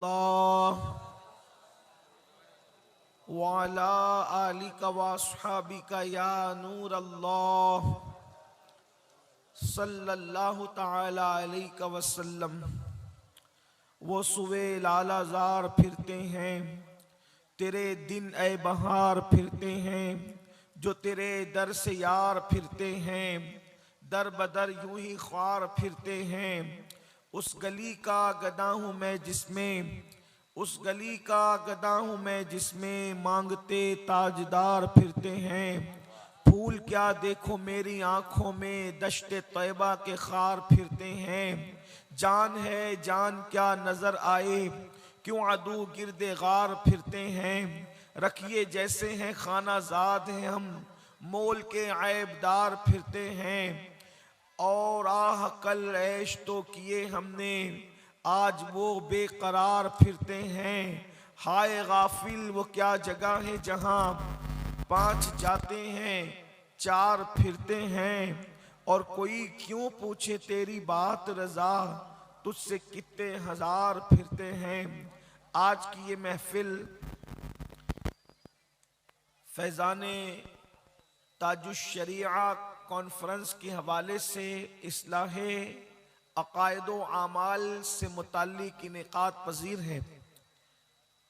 अल्लाह वाला आलिका वासहाबिका या नूर अल्लाह सल्लल्लाहु ताला अलैहि वसल्लम। वो सुबह लालाजार फिरते हैं, तेरे दिन ए बहार फिरते हैं, जो तेरे दर से यार फिरते हैं, दर बदर यूं ही ख्वार फिरते हैं। उस गली का गदा हूँ मैं जिसमें, उस गली का गदा हूँ मैं जिसमें मांगते ताजदार फिरते हैं। फूल क्या देखो मेरी आंखों में, दश्ते तैबा के खार फिरते हैं। जान है जान क्या नजर आए, क्यों अदू गिरदे गार फिरते हैं। रखिए जैसे हैं खाना जाद हैं हम, मोल के ऐबदार फिरते हैं। और आह कल ऐश तो किए हमने, आज वो बेकरार फिरते हैं। हाय गाफिल वो क्या जगह है जहां, पांच जाते हैं चार फिरते हैं। और कोई क्यों पूछे तेरी बात रजा, तुझसे कितने हजार फिरते हैं। आज की ये महफिल फैज़ाने ताजुश शरीआ कॉन्फ्रेंस के हवाले से इस्लाहे अकायद व आमाल से मुताल्लिक इनेकाद पजीर है।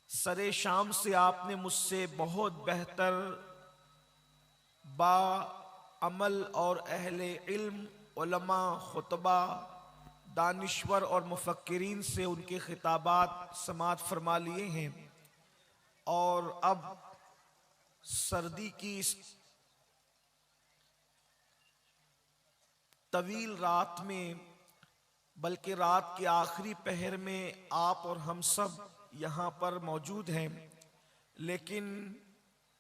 सरे शाम से आपने मुझसे बहुत बेहतर बा अमल और अहले इल्म, उलमा, खुतबा, दानिश्वर और मुफक्किरीन से उनके खिताबात समात फरमा लिए हैं। और अब सर्दी की इस तवील रात में, बल्कि रात के आखिरी पहर में आप और हम सब यहाँ पर मौजूद हैं। लेकिन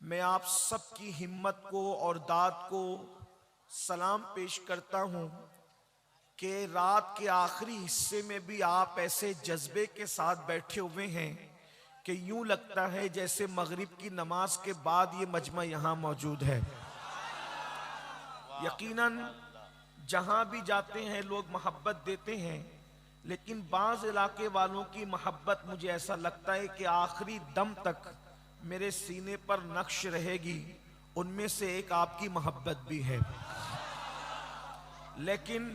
मैं आप सब की हिम्मत को और दाद को सलाम पेश करता हूँ कि रात के आखिरी हिस्से में भी आप ऐसे जज्बे के साथ बैठे हुए हैं कि यूं लगता है जैसे मगरिब की नमाज के बाद ये मजमा यहाँ मौजूद है। यकीनन जहाँ भी जाते हैं लोग मोहब्बत देते हैं, लेकिन बाज़ इलाके वालों की मोहब्बत मुझे ऐसा लगता है कि आखिरी दम तक मेरे सीने पर नक्श रहेगी। उनमें से एक आपकी मोहब्बत भी है। लेकिन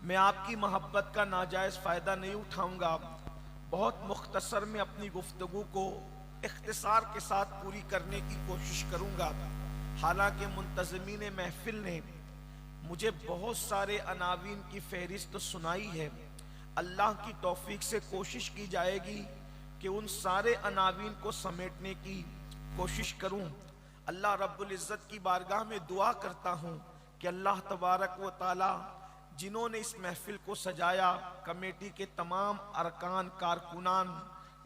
मैं आपकी मोहब्बत का नाजायज़ फ़ायदा नहीं उठाऊंगा। बहुत मुख्तसर में अपनी गुफ्तगू को इख्तिसार के साथ पूरी करने की कोशिश करूंगा। हालांकि मुंतज़मीन महफिल ने मुझे बहुत सारे अनावीन की फहरिस्त सुनाई है। अल्लाह की तौफीक से कोशिश की जाएगी कि उन सारे अनावीन को समेटने की कोशिश करूं। अल्लाह रब्बुल इज़्ज़त की बारगाह में दुआ करता हूं कि अल्लाह तबारक व ताला जिन्होंने इस महफिल को सजाया, कमेटी के तमाम अरकान, कारकुनान,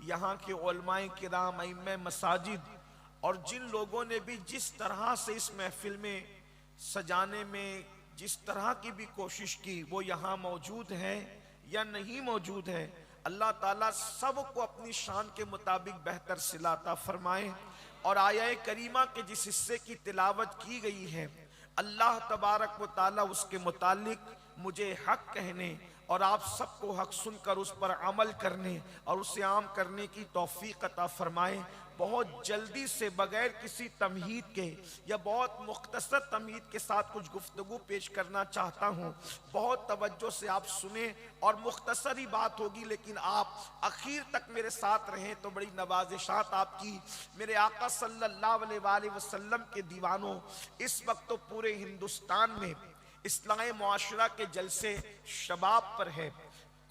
यहाँ के उलमाए किराम, इमाम मसाजिद, और जिन लोगों ने भी जिस तरह से इस महफिल में सजाने में जिस तरह की भी कोशिश की, वो यहाँ मौजूद है या नहीं मौजूद है, अल्लाह ताला सबको अपनी शान के मुताबिक बेहतर सिलाता फरमाए। और आया करीमा के जिस हिस्से की तिलावत की गई है, अल्लाह तबारक व ताला उसके मुतालिक मुझे हक कहने और आप सबको हक सुनकर उस पर अमल करने और उसे आम करने की तौफीक अता फरमाए। बहुत जल्दी से बगैर किसी तमहीद के या बहुत मुख्तसर तमहीद के साथ कुछ गुफ्तगू पेश करना चाहता हूँ। बहुत तवज्जो से आप सुने और मुख्तसर ही बात होगी, लेकिन आप आखिर तक मेरे साथ रहें तो बड़ी नवाजिशात आपकी। मेरे आका सल्लल्लाहु अलैहि वसल्लम के दीवानों, इस वक्त तो पूरे हिंदुस्तान में इस्लाही मुआशरा के जलसे शबाब पर है।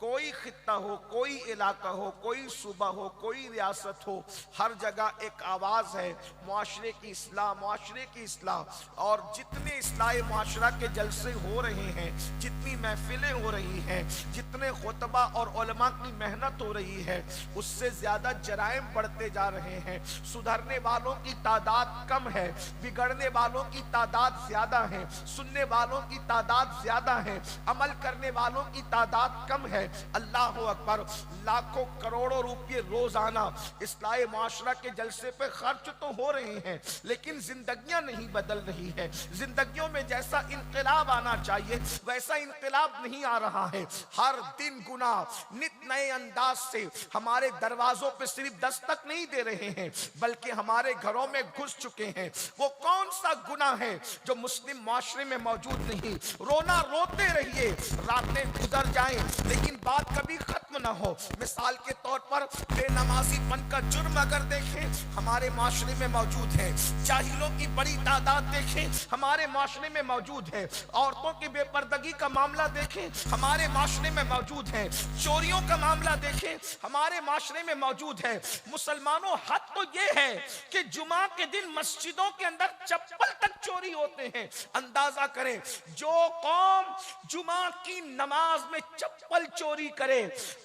कोई खित्ता हो, कोई इलाका हो, कोई सूबा हो, कोई रियासत हो, हर जगह एक आवाज़ है मुआशरे की इस्लाह, मुआशरे की इस्लाह। और जितने इस्लाही मुआशरा के जलसे हो रहे हैं, जितनी महफिलें हो रही हैं, जितने खुतबा और उलमा की मेहनत हो रही है, उससे ज़्यादा जराइम बढ़ते जा रहे हैं। सुधरने वालों की तादाद कम है, बिगड़ने वालों की तादाद ज़्यादा है, सुनने वालों की तादाद ज़्यादा है, अमल करने वालों की तादाद कम है। अल्लाह अकबर। लाखों करोड़ों रुपये रोजाना इस्लाही माशरा के जलसे पे खर्च तो हो रहे हैं, लेकिन जिंदगियां नहीं बदल रही है। जिंदगियों में जैसा इनकलाब आना चाहिए वैसा इनकलाब नहीं आ रहा है। हर दिन गुनाह नित नए अंदाज से हमारे दरवाजों पे सिर्फ दस्तक नहीं दे रहे हैं बल्कि हमारे घरों में घुस चुके हैं। वो कौन सा गुनाह है जो मुस्लिम माशरे में मौजूद नहीं? रोना रोते रहिए, रातें गुजर जाएं लेकिन बात कभी खत्म ना हो। मिसाल के तौर पर बेनमाजीपन का जुर्म अगर देखें हमारे माशरे में मौजूद है, जाहिलों की बड़ी तादाद देखें हमारे माशरे में मौजूद है, औरतों की बेपर्दगी का मामला देखें हमारे माशरे में मौजूद है, चोरियों का मामला देखें हमारे माशरे में मौजूद है। मुसलमानों, हद तो ये है कि जुमा के दिन मस्जिदों के अंदर चप्पल तक चोरी होते हैं। अंदाजा करें, जो कौम जुमा की नमाज में चप्पल चोरी करे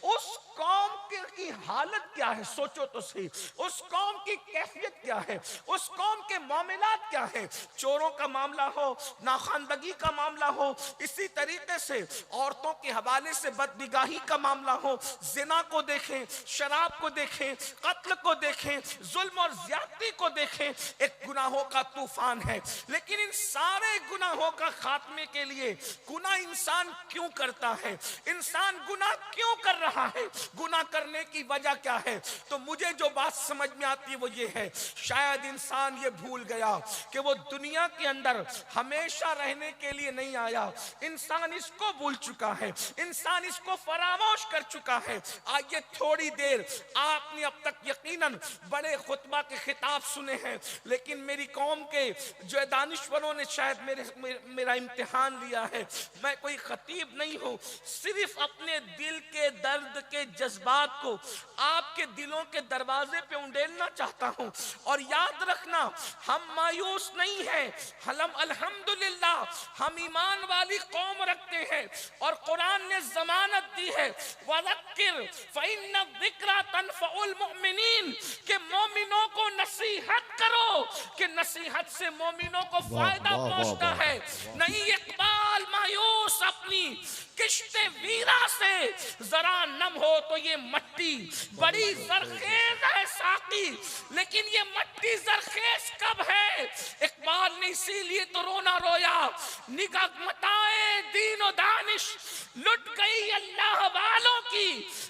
उस कौम की हालत क्या है? सोचो तो सही, उस कौम की कैफियत क्या है, उस कौम के मामलात क्या है। चोरों का मामला हो, नाखानदगी का मामला हो, इसी तरीके से औरतों के हवाले से बदनिगाही का मामला हो, जिना को देखें, शराब को देखें, कत्ल को देखें, जुल्म और ज्यादती को देखें, एक गुनाहों का तूफान है। लेकिन इन सारे गुनाहों का खात्मे के लिए गुनाह इंसान क्यों करता है? इंसान गुनाह क्यों कर रहा है? गुनाह करने की वजह क्या है? तो मुझे जो बात समझ में आती है वो ये है, शायद इंसान ये भूल गया कि वो दुनिया के अंदर हमेशा रहने के लिए नहीं आया। इंसान इसको भूल चुका है, इंसान इसको फरामोश कर चुका है। आइए थोड़ी देर, आपने अब तक यकीनन बड़े खुतबा के खिताब सुने हैं, लेकिन मेरी कौम के जो दानिश्वरों ने शायद मेरा इम्तिहान लिया है। मैं कोई खतीब नहीं हूँ, सिर्फ अपने दिल के दर्द के जज्बात को आपके दिलों के दरवाजे पे उंडेलना चाहता हूं। और याद रखना, हम मायूस नहीं हैं, हम अल्हम्दुलिल्लाह हम ईमान वाली कौम रखते हैं और कुरान ने जमानत दी है, वज़क्किर फ़इन्न ज़िक्रा तनफ़उल मुमिनीन, के मोमिनों को नसीहत करो कि नसीहत से मोमिनों को फायदा पहुंचता है। नहीं इकबाल मायूस अपनी किश्ते वीरा से जरा नम हो तो ये मट्टी बड़ी जरखेज है साकी, लेकिन ये मट्टी जरखेज कब है? इकबाल ने इसीलिए तो रोना रोया, निगाह मताए दीन व दानिश लुट गई अल्लाह वालों की,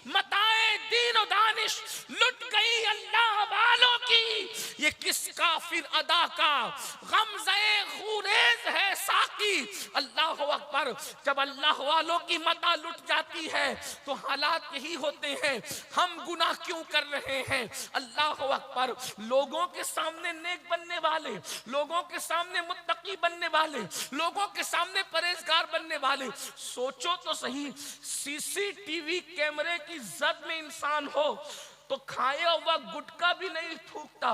मताए दीन व दानिश लुट गई अल्लाह वालों की। ये किस काफिर अदा का गमज़े खूरेज है साकी। अल्लाह अकबर। जब अल्लाह वालों की मता लुट जाती है तो हालात यही होते हैं। हम गुनाह क्यों कर रहे हैं? अल्लाह अकबर। लोगों के सामने नेक बनने वाले, लोगों के सामने मुत्तकी बनने वाले, लोगों के सामने परहेजगार बनने वाले, सोचो तो सही, सीसीटीवी कैमरे की जद में इंसान हो तो खाया हुआ गुटखा भी नहीं थूकता।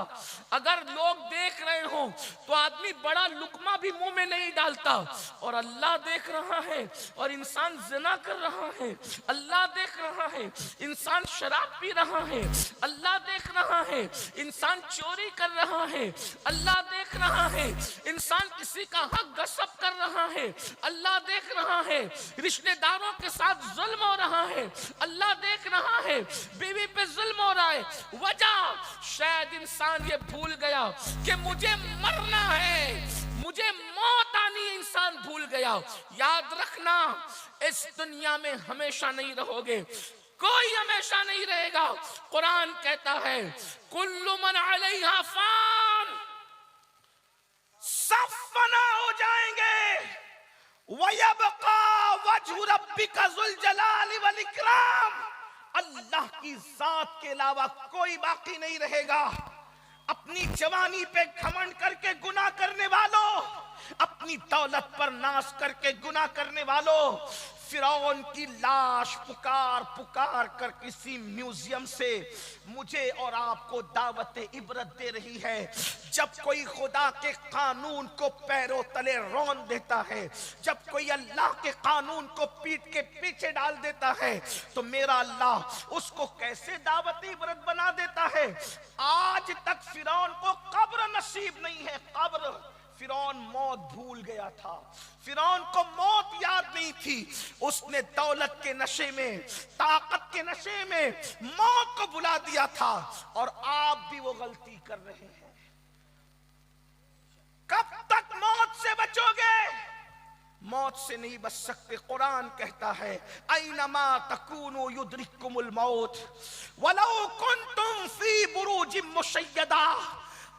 अगर लोग देख रहे हो तो आदमी बड़ा लुकमा भी मुंह में नहीं डालता। और अल्लाह देख रहा है और इंसान जिना कर रहा है, अल्लाह देख रहा है, इंसान शराब पी रहा है, अल्लाह देख रहा है, इंसान चोरी कर रहा है, अल्लाह देख रहा है, इंसान किसी का हक गसब कर रहा है, अल्लाह देख रहा है, रिश्तेदारों के साथ जुल्म हो रहा है, अल्लाह देख रहा है, बीवी पे जुल्म हो रहा है। वजह शायद इंसान ये भूल गया कि मुझे मरना है, मुझे मौत आनी है। इंसान भूल गया। याद रखना, इस दुनिया में हमेशा नहीं रहोगे, कोई हमेशा नहीं रहेगा। कुरान कहता है कुल्लु मन अलैहा फान, सब फना हो जाएंगे, वयबका वजहु रब्बिका जुल जलाली वल इकराम, अल्लाह की जात के अलावा कोई बाकी नहीं रहेगा। अपनी जवानी पे घमंड करके गुनाह करने वालों, अपनी दौलत पर नाश करके गुनाह करने वालों, फिरौन की लाश पुकार पुकार कर किसी म्यूजियम से मुझे और आपको दावत इबरत दे रही है। जब कोई खुदा के कानून को पैरों तले रौंद देता है, जब कोई अल्लाह के कानून को पीठ के पीछे डाल देता है, तो मेरा अल्लाह उसको कैसे दावत इबरत बना देता है। आज तक फिरौन को कब्र नसीब नहीं है, कब्र। फिरौन मौत भूल गया था। फिरौन को मौत याद नहीं थी। उसने दौलत के नशे में, ताकत के नशे में मौत को बुला दिया था। और आप भी वो गलती कर रहे हैं। कब तक मौत से बचोगे? मौत से नहीं बच सकते। कुरान कहता है ऐनमा तकूनु युद्रिकुमुल मौत वलौ कुंतुम फी बुरूजिम मुशय्यदा।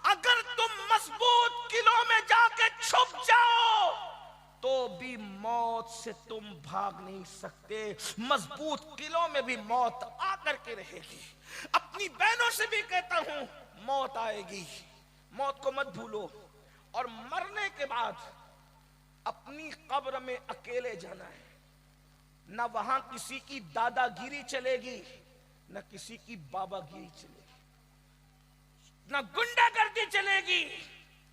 अगर तुम मजबूत किलों में जाके छुप जाओ तो भी मौत से तुम भाग नहीं सकते। मजबूत किलों में भी मौत आकर के रहेगी। अपनी बहनों से भी कहता हूं मौत आएगी, मौत को मत भूलो। और मरने के बाद अपनी कब्र में अकेले जाना है। न वहां किसी की दादागिरी चलेगी, न किसी की बाबागिरी चलेगी, न गुंडागर्दी चलेगी,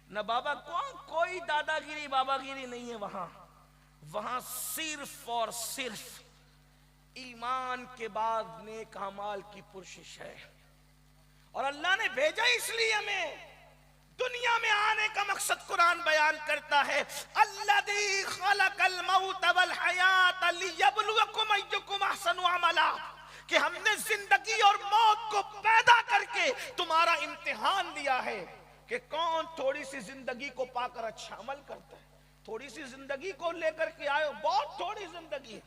न बाबा कोई दादागिरी बाबागिरी नहीं है वहां। वहां सिर्फ और सिर्फ ईमान के बाद नेक अमाल की पुरशिश है। और अल्लाह ने भेजा इसलिए हमें। दुनिया में आने का मकसद कुरान बयान करता है अल्लज़ी खलक़ल मौत वल हयात लियब्लुवकुम अय्युकुम अहसनु अमला, कि हमने जिंदगी और मौत को पैदा करके तुम्हारा इम्तिहान लिया है कि कौन थोड़ी सी जिंदगी को पाकर अच्छा अमल करता है। थोड़ी सी जिंदगी को लेकर के आयो, बहुत थोड़ी जिंदगी,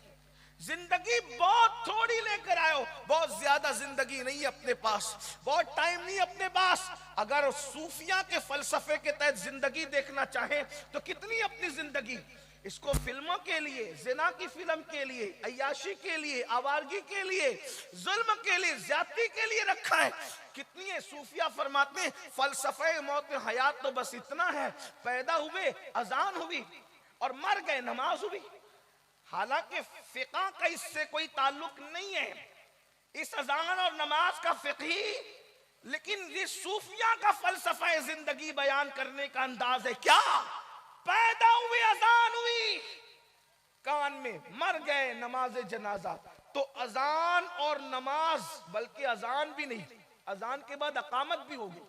जिंदगी बहुत थोड़ी लेकर आयो। बहुत ज्यादा जिंदगी नहीं अपने पास, बहुत टाइम नहीं अपने पास। अगर सूफिया के फलसफे के तहत जिंदगी देखना चाहे तो कितनी अपनी जिंदगी, इसको फिल्मों के लिए, जिना की फिल्म के लिए, अय्याशी के लिए, आवारगी के लिए, जुल्म के लिए, ज्यादती के लिए रखा है। कितनी है? सूफिया फरमाते हैं फलसफे मौत में हयात तो बस इतना है, पैदा हुए, अजान हुई और मर गए, नमाज हुई। हालांकि फिक़ह का इससे कोई ताल्लुक नहीं है, इस अजान और नमाज का फिक़ही, लेकिन ये सूफिया का फलसफा जिंदगी बयान करने का अंदाज है। क्या? पैदा हुए, अजान हुई, कान में, मर गए, नमाज जनाजा। तो अजान और नमाज, बल्कि अजान भी नहीं, अजान के बाद अकामत भी हो गई,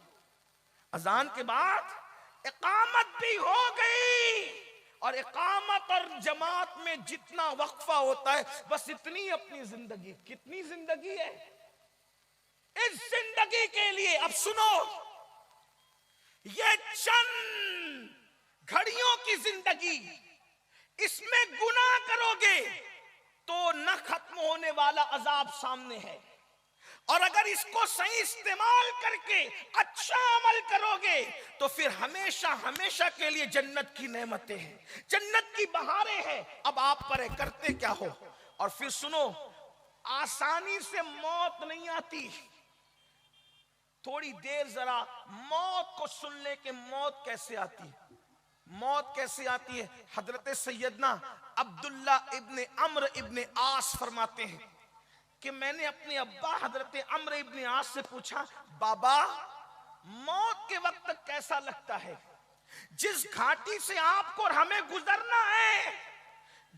अजान के बाद इकामत भी हो गई। और इकामत और जमात में जितना वक्फा होता है बस इतनी अपनी जिंदगी। कितनी जिंदगी है? इस जिंदगी के लिए अब सुनो, ये चंद घड़ियों की जिंदगी, इसमें गुनाह करोगे तो न खत्म होने वाला अजाब सामने है। और अगर इसको सही इस्तेमाल करके अच्छा अमल करोगे तो फिर हमेशा हमेशा के लिए जन्नत की नेमतें हैं, जन्नत की बहारें हैं। अब आप पर है, करते क्या हो? और फिर सुनो, आसानी से मौत नहीं आती। थोड़ी देर जरा मौत को सुन ले कि मौत कैसे आती है। मौत कैसे आती है? हजरत सैयदना अब्दुल्ला इब्ने अम्र इब्ने आस फरमाते हैं कि मैंने अपने अब्बा हजरत अम्र इब्ने आस से पूछा, बाबा मौत के वक्त कैसा लगता है? जिस घाटी से आपको और हमें गुजरना है,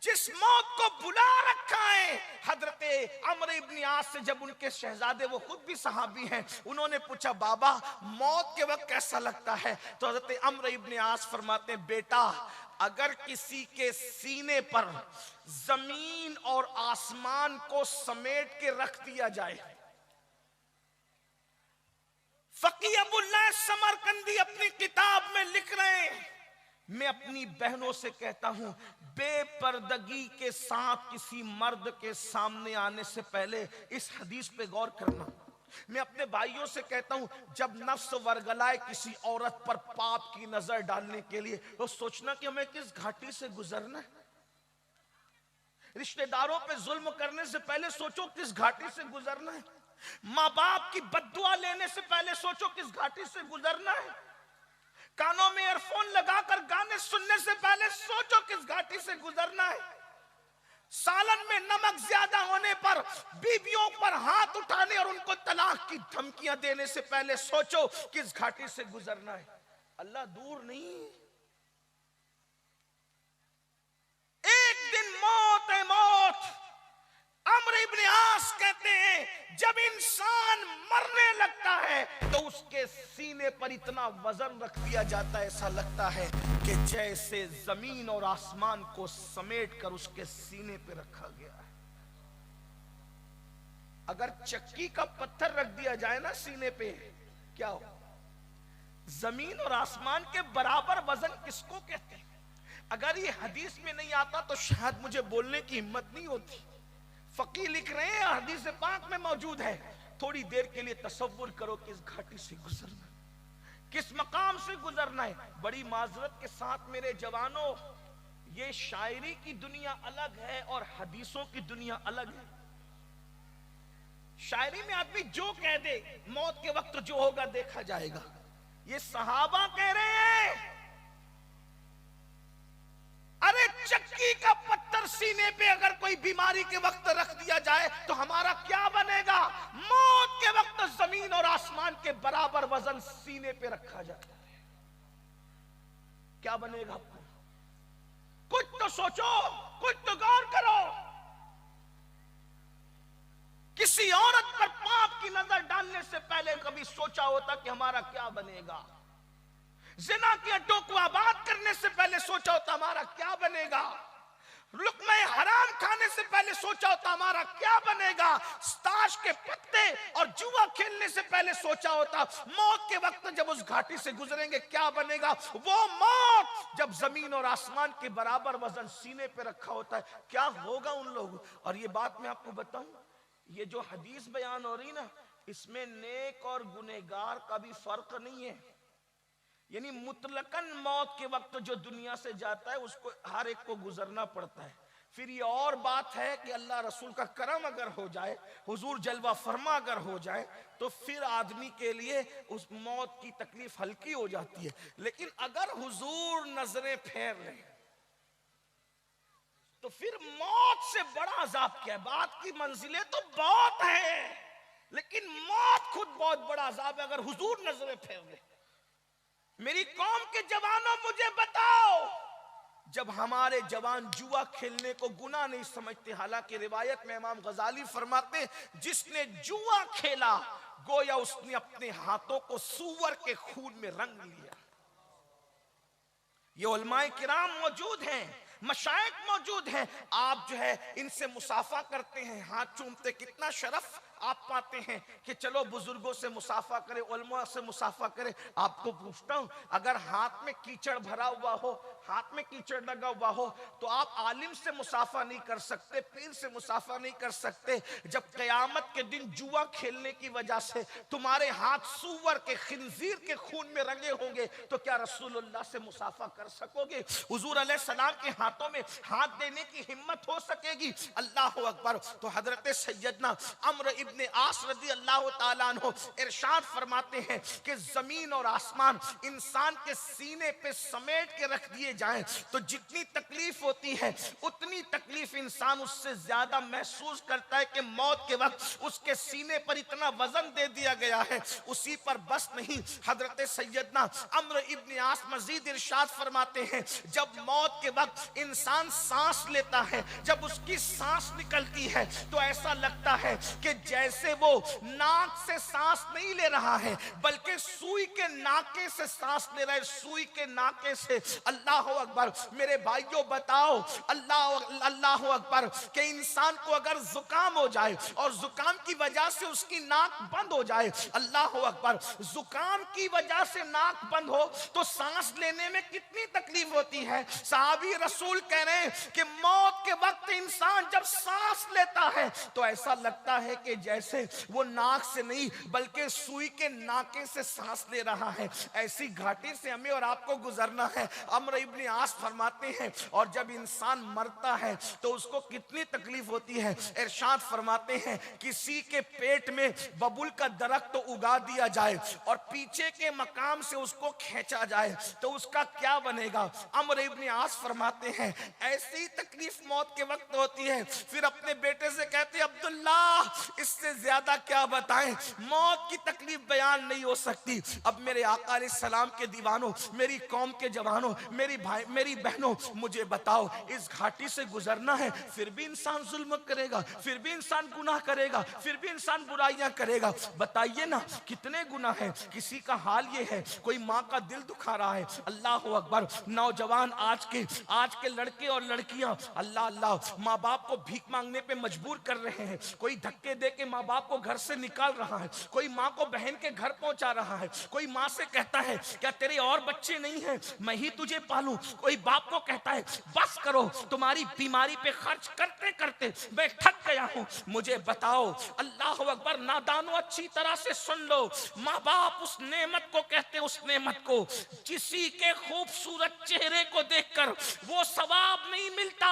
जिस मौत को बुला रखा है। हजरत अम्र इब्ने आस से जब उनके शहजादे, वो खुद भी सहाबी हैं, उन्होंने पूछा बाबा मौत के वक्त कैसा लगता है? तो हजरत अम्र इब्ने आस फरमाते हैं, बेटा अगर किसी के सीने पर जमीन और आसमान को समेट के रख दिया जाए। फकी अबुल्लाह समरकंदी अपनी किताब में लिख रहे हैं, मैं अपनी बहनों से कहता हूं बेपर्दगी के साथ किसी मर्द के सामने आने से पहले इस हदीस पे गौर करना। मैं अपने भाइयों से कहता हूं जब नफ्स वर्गलाए किसी औरत पर पाप की नजर डालने के लिए तो सोचना कि हमें किस घाटी से गुजरना है। रिश्तेदारों पे जुल्म करने से पहले सोचो किस घाटी से गुजरना है। माँ बाप की बद्दुआ लेने से पहले सोचो किस घाटी से गुजरना है। कानों में ईयरफोन लगाकर गाने सुनने से पहले सोचो किस घाटी से गुजरना है। सालन में नमक ज्यादा होने पर बीवियों पर हाथ उठाने और उनको तलाक की धमकियां देने से पहले सोचो किस घाटी से गुजरना है। अल्लाह दूर नहीं, एक दिन मौत है, मौत। अम्र इब्न आस कहते हैं जब इंसान मरने लगता है तो उसके सीने पर इतना वजन रख दिया जाता है, ऐसा लगता है कि जैसे जमीन और आसमान को समेट कर उसके सीने पे रखा गया है। अगर चक्की का पत्थर रख दिया जाए ना सीने पे, क्या हो? जमीन और आसमान के बराबर वजन किसको कहते हैं? अगर ये हदीस में नहीं आता तो शायद मुझे बोलने की हिम्मत नहीं होती। फकीह लिख रहे हैं, हदीस पाक में मौजूद है। थोड़ी देर के लिए तसव्वुर करो कि इस घाटी से गुजरना, किस मकाम से गुजरना है। बड़ी माजरत के साथ मेरे जवानों, ये शायरी की दुनिया अलग है और हदीसों की दुनिया अलग है। शायरी में आदमी जो कह दे, मौत के वक्त जो होगा देखा जाएगा। ये सहाबा कह रहे हैं, अरे चक्की का पत्थर सीने पे अगर कोई बीमारी के वक्त रख दिया जाए तो हमारा क्या बनेगा? मौत के वक्त जमीन और आसमान के बराबर वजन सीने पे रखा जाता है, क्या बनेगा आपको? कुछ तो सोचो, कुछ तो गौर करो। किसी औरत पर पाप की नजर डालने से पहले कभी सोचा होता कि हमारा क्या बनेगा? जिना के अड्डों को आबाद करने से पहले सोचा होता हमारा क्या बनेगा? लुक्मा हराम खाने से पहले सोचा होता हमारा क्या बनेगा? ताश के पत्ते और जुआ खेलने से पहले सोचा होता मौत के वक्त जब उस घाटी से गुजरेंगे क्या बनेगा? वो मौत जब जमीन और आसमान के बराबर वजन सीने पे रखा होता है, क्या होगा उन लोगों? और ये बात मैं आपको बताऊं, ये जो हदीस बयान हो रही ना, इसमें नेक और गुनहगार का भी फर्क नहीं है। यानी मुतलकन मौत के वक्त जो दुनिया से जाता है उसको हर एक को गुजरना पड़ता है। फिर ये और बात है कि अल्लाह रसूल का करम अगर हो जाए, हुजूर जलवा फरमा अगर हो जाए, तो फिर आदमी के लिए उस मौत की तकलीफ हल्की हो जाती है। लेकिन अगर हुजूर नजरें फेर लें तो फिर मौत से बड़ा अजाब क्या है? बात की मंजिलें तो बहुत है, लेकिन मौत खुद बहुत बड़ा अजाब है अगर हुजूर नजरें फेर ले। मेरी कौम के जवानों, मुझे बताओ, जब हमारे जवान जुआ खेलने को गुनाह नहीं समझते, हालांकि रिवायत में इमाम गजाली फरमाते हैं जिसने जुआ खेला गोया उसने अपने हाथों को सूअर के खून में रंग लिया। ये उलमाए किराम मौजूद हैं, मशाइख मौजूद हैं, आप जो है इनसे मुसाफा करते हैं, हाथ चूमते, कितना शरफ आप पाते हैं कि चलो बुजुर्गों से मुसाफा करें, उलमा से मुसाफा करें। आपको पूछता हूं, अगर हाथ में कीचड़ भरा हुआ हो, हाथ में कीचड़ लगा हुआ हो, तो आप आलिम से मुसाफा नहीं कर सकते, पीर से मुसाफा नहीं कर सकते। जब क़यामत के दिन जुआ खेलने की वजह से तुम्हारे हाथ सूअर के, खिंजीर के खून में रंगे होंगे, तो क्या रसूलुल्लाह से मुसाफा कर सकोगे? हुजूर अलैहि सलाम के हाथों में हाथ देने की हिम्मत हो सकेगी? अल्लाह अकबर। तो हजरत सैयदना अम्र इब्ने आस रज़ी अल्लाह ताला अन्हु इरशाद फरमाते हैं कि जमीन और आसमान इंसान के सीने पे समेट के रख दिए जाएं तो जितनी तकलीफ होती है उतनी तकलीफ इंसान उससे ज्यादा महसूस करता है कि मौत के वक्त उसके सीने पर इतना वजन दे दिया गया है। उसी पर बस नहीं, हजरत सैयदना अम्र इब्ने आस मजीद इरशाद फरमाते हैं जब मौत के वक्त इंसान सांस लेता है, जब उसकी सांस निकलती है तो ऐसा लगता है कि जैसे वो नाक से सांस नहीं ले रहा है बल्कि सुई के नाके से सांस ले रहा है, सुई के नाके से। अल्लाह अकबर। मेरे भाइयों बताओ, अल्लाह अकबर, कि इंसान को अगर जुकाम हो जाए और जुकाम की वजह से उसकी नाक बंद हो जाए, अल्लाह अकबर, जुकाम की वजह से नाक बंद हो तो सांस लेने में कितनी तकलीफ होती है। साहबी रसूल कह रहे हैं कि मौत के वक्त इंसान जब सांस लेता है तो ऐसा लगता है कि जैसे वो नाक से नहीं बल्कि सुई के नाके से सांस ले रहा है। ऐसी घाटी से हमें और आपको गुजरना है। अम्र इब्ने आस फरमाते हैं और जब इंसान मरता है तो उसको कितनी तकलीफ होती है। इरशाद फरमाते हैं किसी के पेट में बबुल का दरख्त तो उगा दिया जाए और पीछे के मकाम से उसको खींचा जाए तो उसका क्या बनेगा। अम्र इब्ने आस फरमाते हैं ऐसी तकलीफ मौत के वक्त होती है। फिर अपने बेटे से कहते अब्दुल्ला, इस इससे ज्यादा क्या बताएं, मौत की तकलीफ बयान नहीं हो सकती। अब मेरे आका अलैहिस्सलाम के दीवानों, मेरी कौम के जवानों, मेरी भाई मेरी बहनों, मुझे बताओ, इस घाटी से गुजरना है, फिर भी इंसान जुल्म करेगा, फिर भी इंसान गुनाह करेगा, फिर भी इंसान बुराइयां करेगा। बताइए ना कितने गुनाह हैं। किसी का हाल ये है, कोई माँ का दिल दुखा रहा है, अल्लाह अकबर। नौजवान आज के लड़के और लड़कियां अल्लाह अल्लाह माँ बाप को भीख मांगने पे मजबूर कर रहे हैं। कोई धक्के दे के माँ बाप को घर से निकाल रहा है, कोई माँ को बहन के घर पहुंचा रहा है, कोई माँ से कहता है क्या तेरे और बच्चे नहीं हैं, मैं ही तुझे पालूं। कोई बाप को कहता है बस करो, तुम्हारी बीमारी पे खर्च करते करते मैं थक गया हूं। मुझे बताओ, अल्लाह अकबर, नादानो अच्छी तरह से सुन लो, माँ बाप उस नेमत को कहते, उस नेमत को किसी के खूबसूरत चेहरे को देखकर वो सवाब नहीं मिलता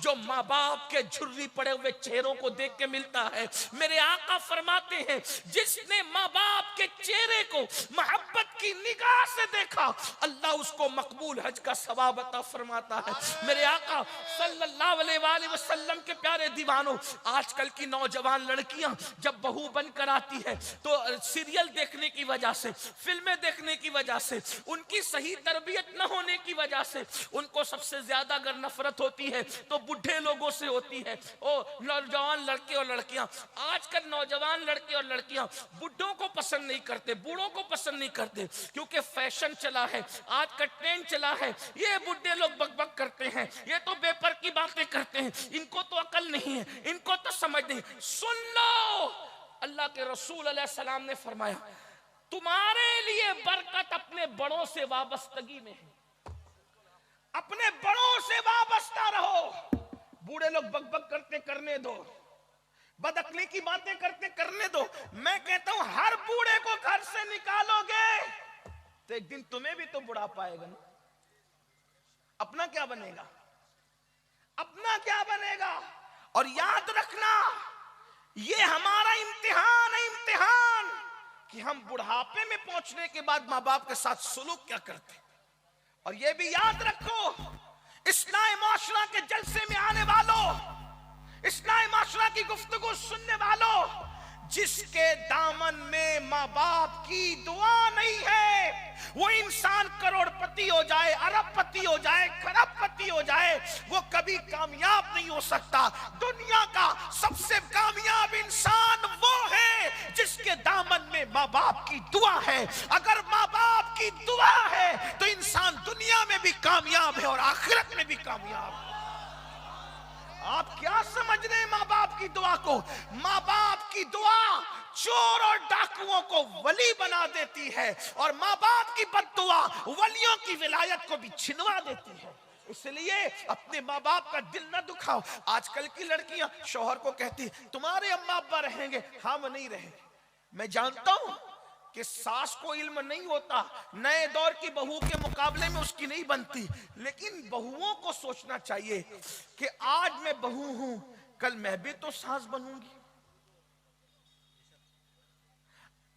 जो माँ बाप के झुर्री पड़े हुए चेहरों को देख के मिलता है। मेरे आका फरमाते हैं, जिसने माँ बाप के चेहरे को मोहब्बत की निगाह से देखा, अल्लाह उसको मकबूल हज का सवाब अता फरमाता है। मेरे आका सल्लल्लाहु अलैहि वसल्लम के प्यारे दीवानों, आजकल की नौजवान लड़कियां जब बहू बनकर आती है तो सीरियल देखने की वजह से, फिल्में देखने की वजह से, उनकी सही तरबियत न होने की वजह से उनको सबसे ज्यादा अगर नफरत होती है तो बुढ़े लोगों से होती है। ओ नौजवान लड़के और लड़कियां, आजकल नौजवान लड़के और लड़कियां बुढ़ों को पसंद नहीं करते, बूढ़ों को पसंद नहीं करते, क्योंकि फैशन चला है, आज का ट्रेंड चला है। ये बुढ़े लोग बकबक करते हैं, ये तो बेपर की बातें करते हैं, इनको तो अकल नहीं है, इनको तो समझ नहीं। सुन लो, अल्लाह के रसूल अलैहिस्सलाम ने फरमाया, तुम्हारे लिए बरकत अपने बड़ों से वाबस्तगी में है, अपने बड़ों से वाबस्ता रहो। बूढ़े लोग बकबक करते करने दो, बदअक्ली की बातें करते करने दो। मैं कहता हूं हर बूढ़े को घर से निकालोगे तो एक दिन तुम्हें भी तो बुढ़ापा आएगा ना। अपना क्या बनेगा, अपना क्या बनेगा। और याद रखना, ये हमारा इम्तिहान है, इम्तिहान कि हम बुढ़ापे में पहुंचने के बाद माँ बाप के साथ सुलूक क्या करते। और ये भी याद रखो, इस्लाही माशरा के जलसे में आने वालों, इस्लाही माशरा की गुफ्तगू सुनने वालों, जिसके दामन में माँ बाप की दुआ नहीं है, वो इंसान करोड़पति हो जाए, अरबपति हो जाए, खरबपति हो जाए, वो कभी कामयाब नहीं हो सकता। दुनिया का सबसे कामयाब इंसान वो है जिसके दामन में माँ बाप की दुआ है। अगर माँ बाप की दुआ है तो इंसान दुनिया में भी कामयाब है और आखिरत में भी कामयाब है। आप क्या समझ रहे हैं माँ बाप की दुआ को? माँ बाप की दुआ चोर और डाकुओं को वली बना देती है, और माँ बाप की बद्दुआ वलियों की विलायत को भी छिनवा देती है। इसलिए अपने माँ बाप का दिल न दुखाओ। आजकल की लड़कियां शौहर को कहती, तुम्हारे अम्मा अब्बा रहेंगे, हम नहीं रहेंगे। मैं जानता हूं कि सास को इल्म नहीं होता, नए दौर की बहू के मुकाबले में उसकी नहीं बनती, लेकिन बहुओं को सोचना चाहिए कि आज मैं बहू हूं, कल मैं भी तो सास बनूंगी।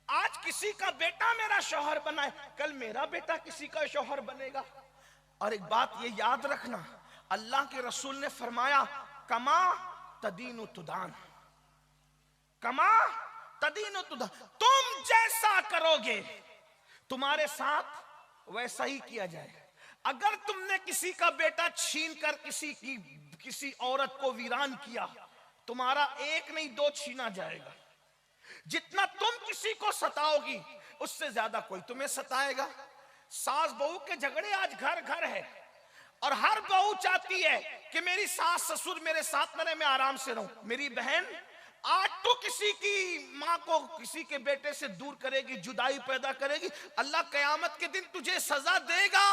आज किसी का बेटा मेरा शौहर बना है, कल मेरा बेटा किसी का शौहर बनेगा। और एक बात ये याद रखना, अल्लाह के रसूल ने फरमाया, कमा तदीनु तुदान, कमा तदीनु तुदान, तुम जैसा करोगे तुम्हारे साथ वैसा ही किया जाएगा। अगर तुमने किसी का बेटा छीन कर किसी औरत को वीरान किया, तुम्हारा एक नहीं दो छीना जाएगा। जितना तुम किसी को सताओगी उससे ज्यादा कोई तुम्हें सताएगा। सास बहू के झगड़े आज घर घर है, और हर बहू चाहती है कि मेरी सास ससुर मेरे साथ रहे, मैं आराम से रहूं। मेरी बहन, आज तो किसी की माँ को किसी के बेटे से दूर करेगी, जुदाई पैदा करेगी, अल्लाह कयामत के दिन तुझे सजा देगा,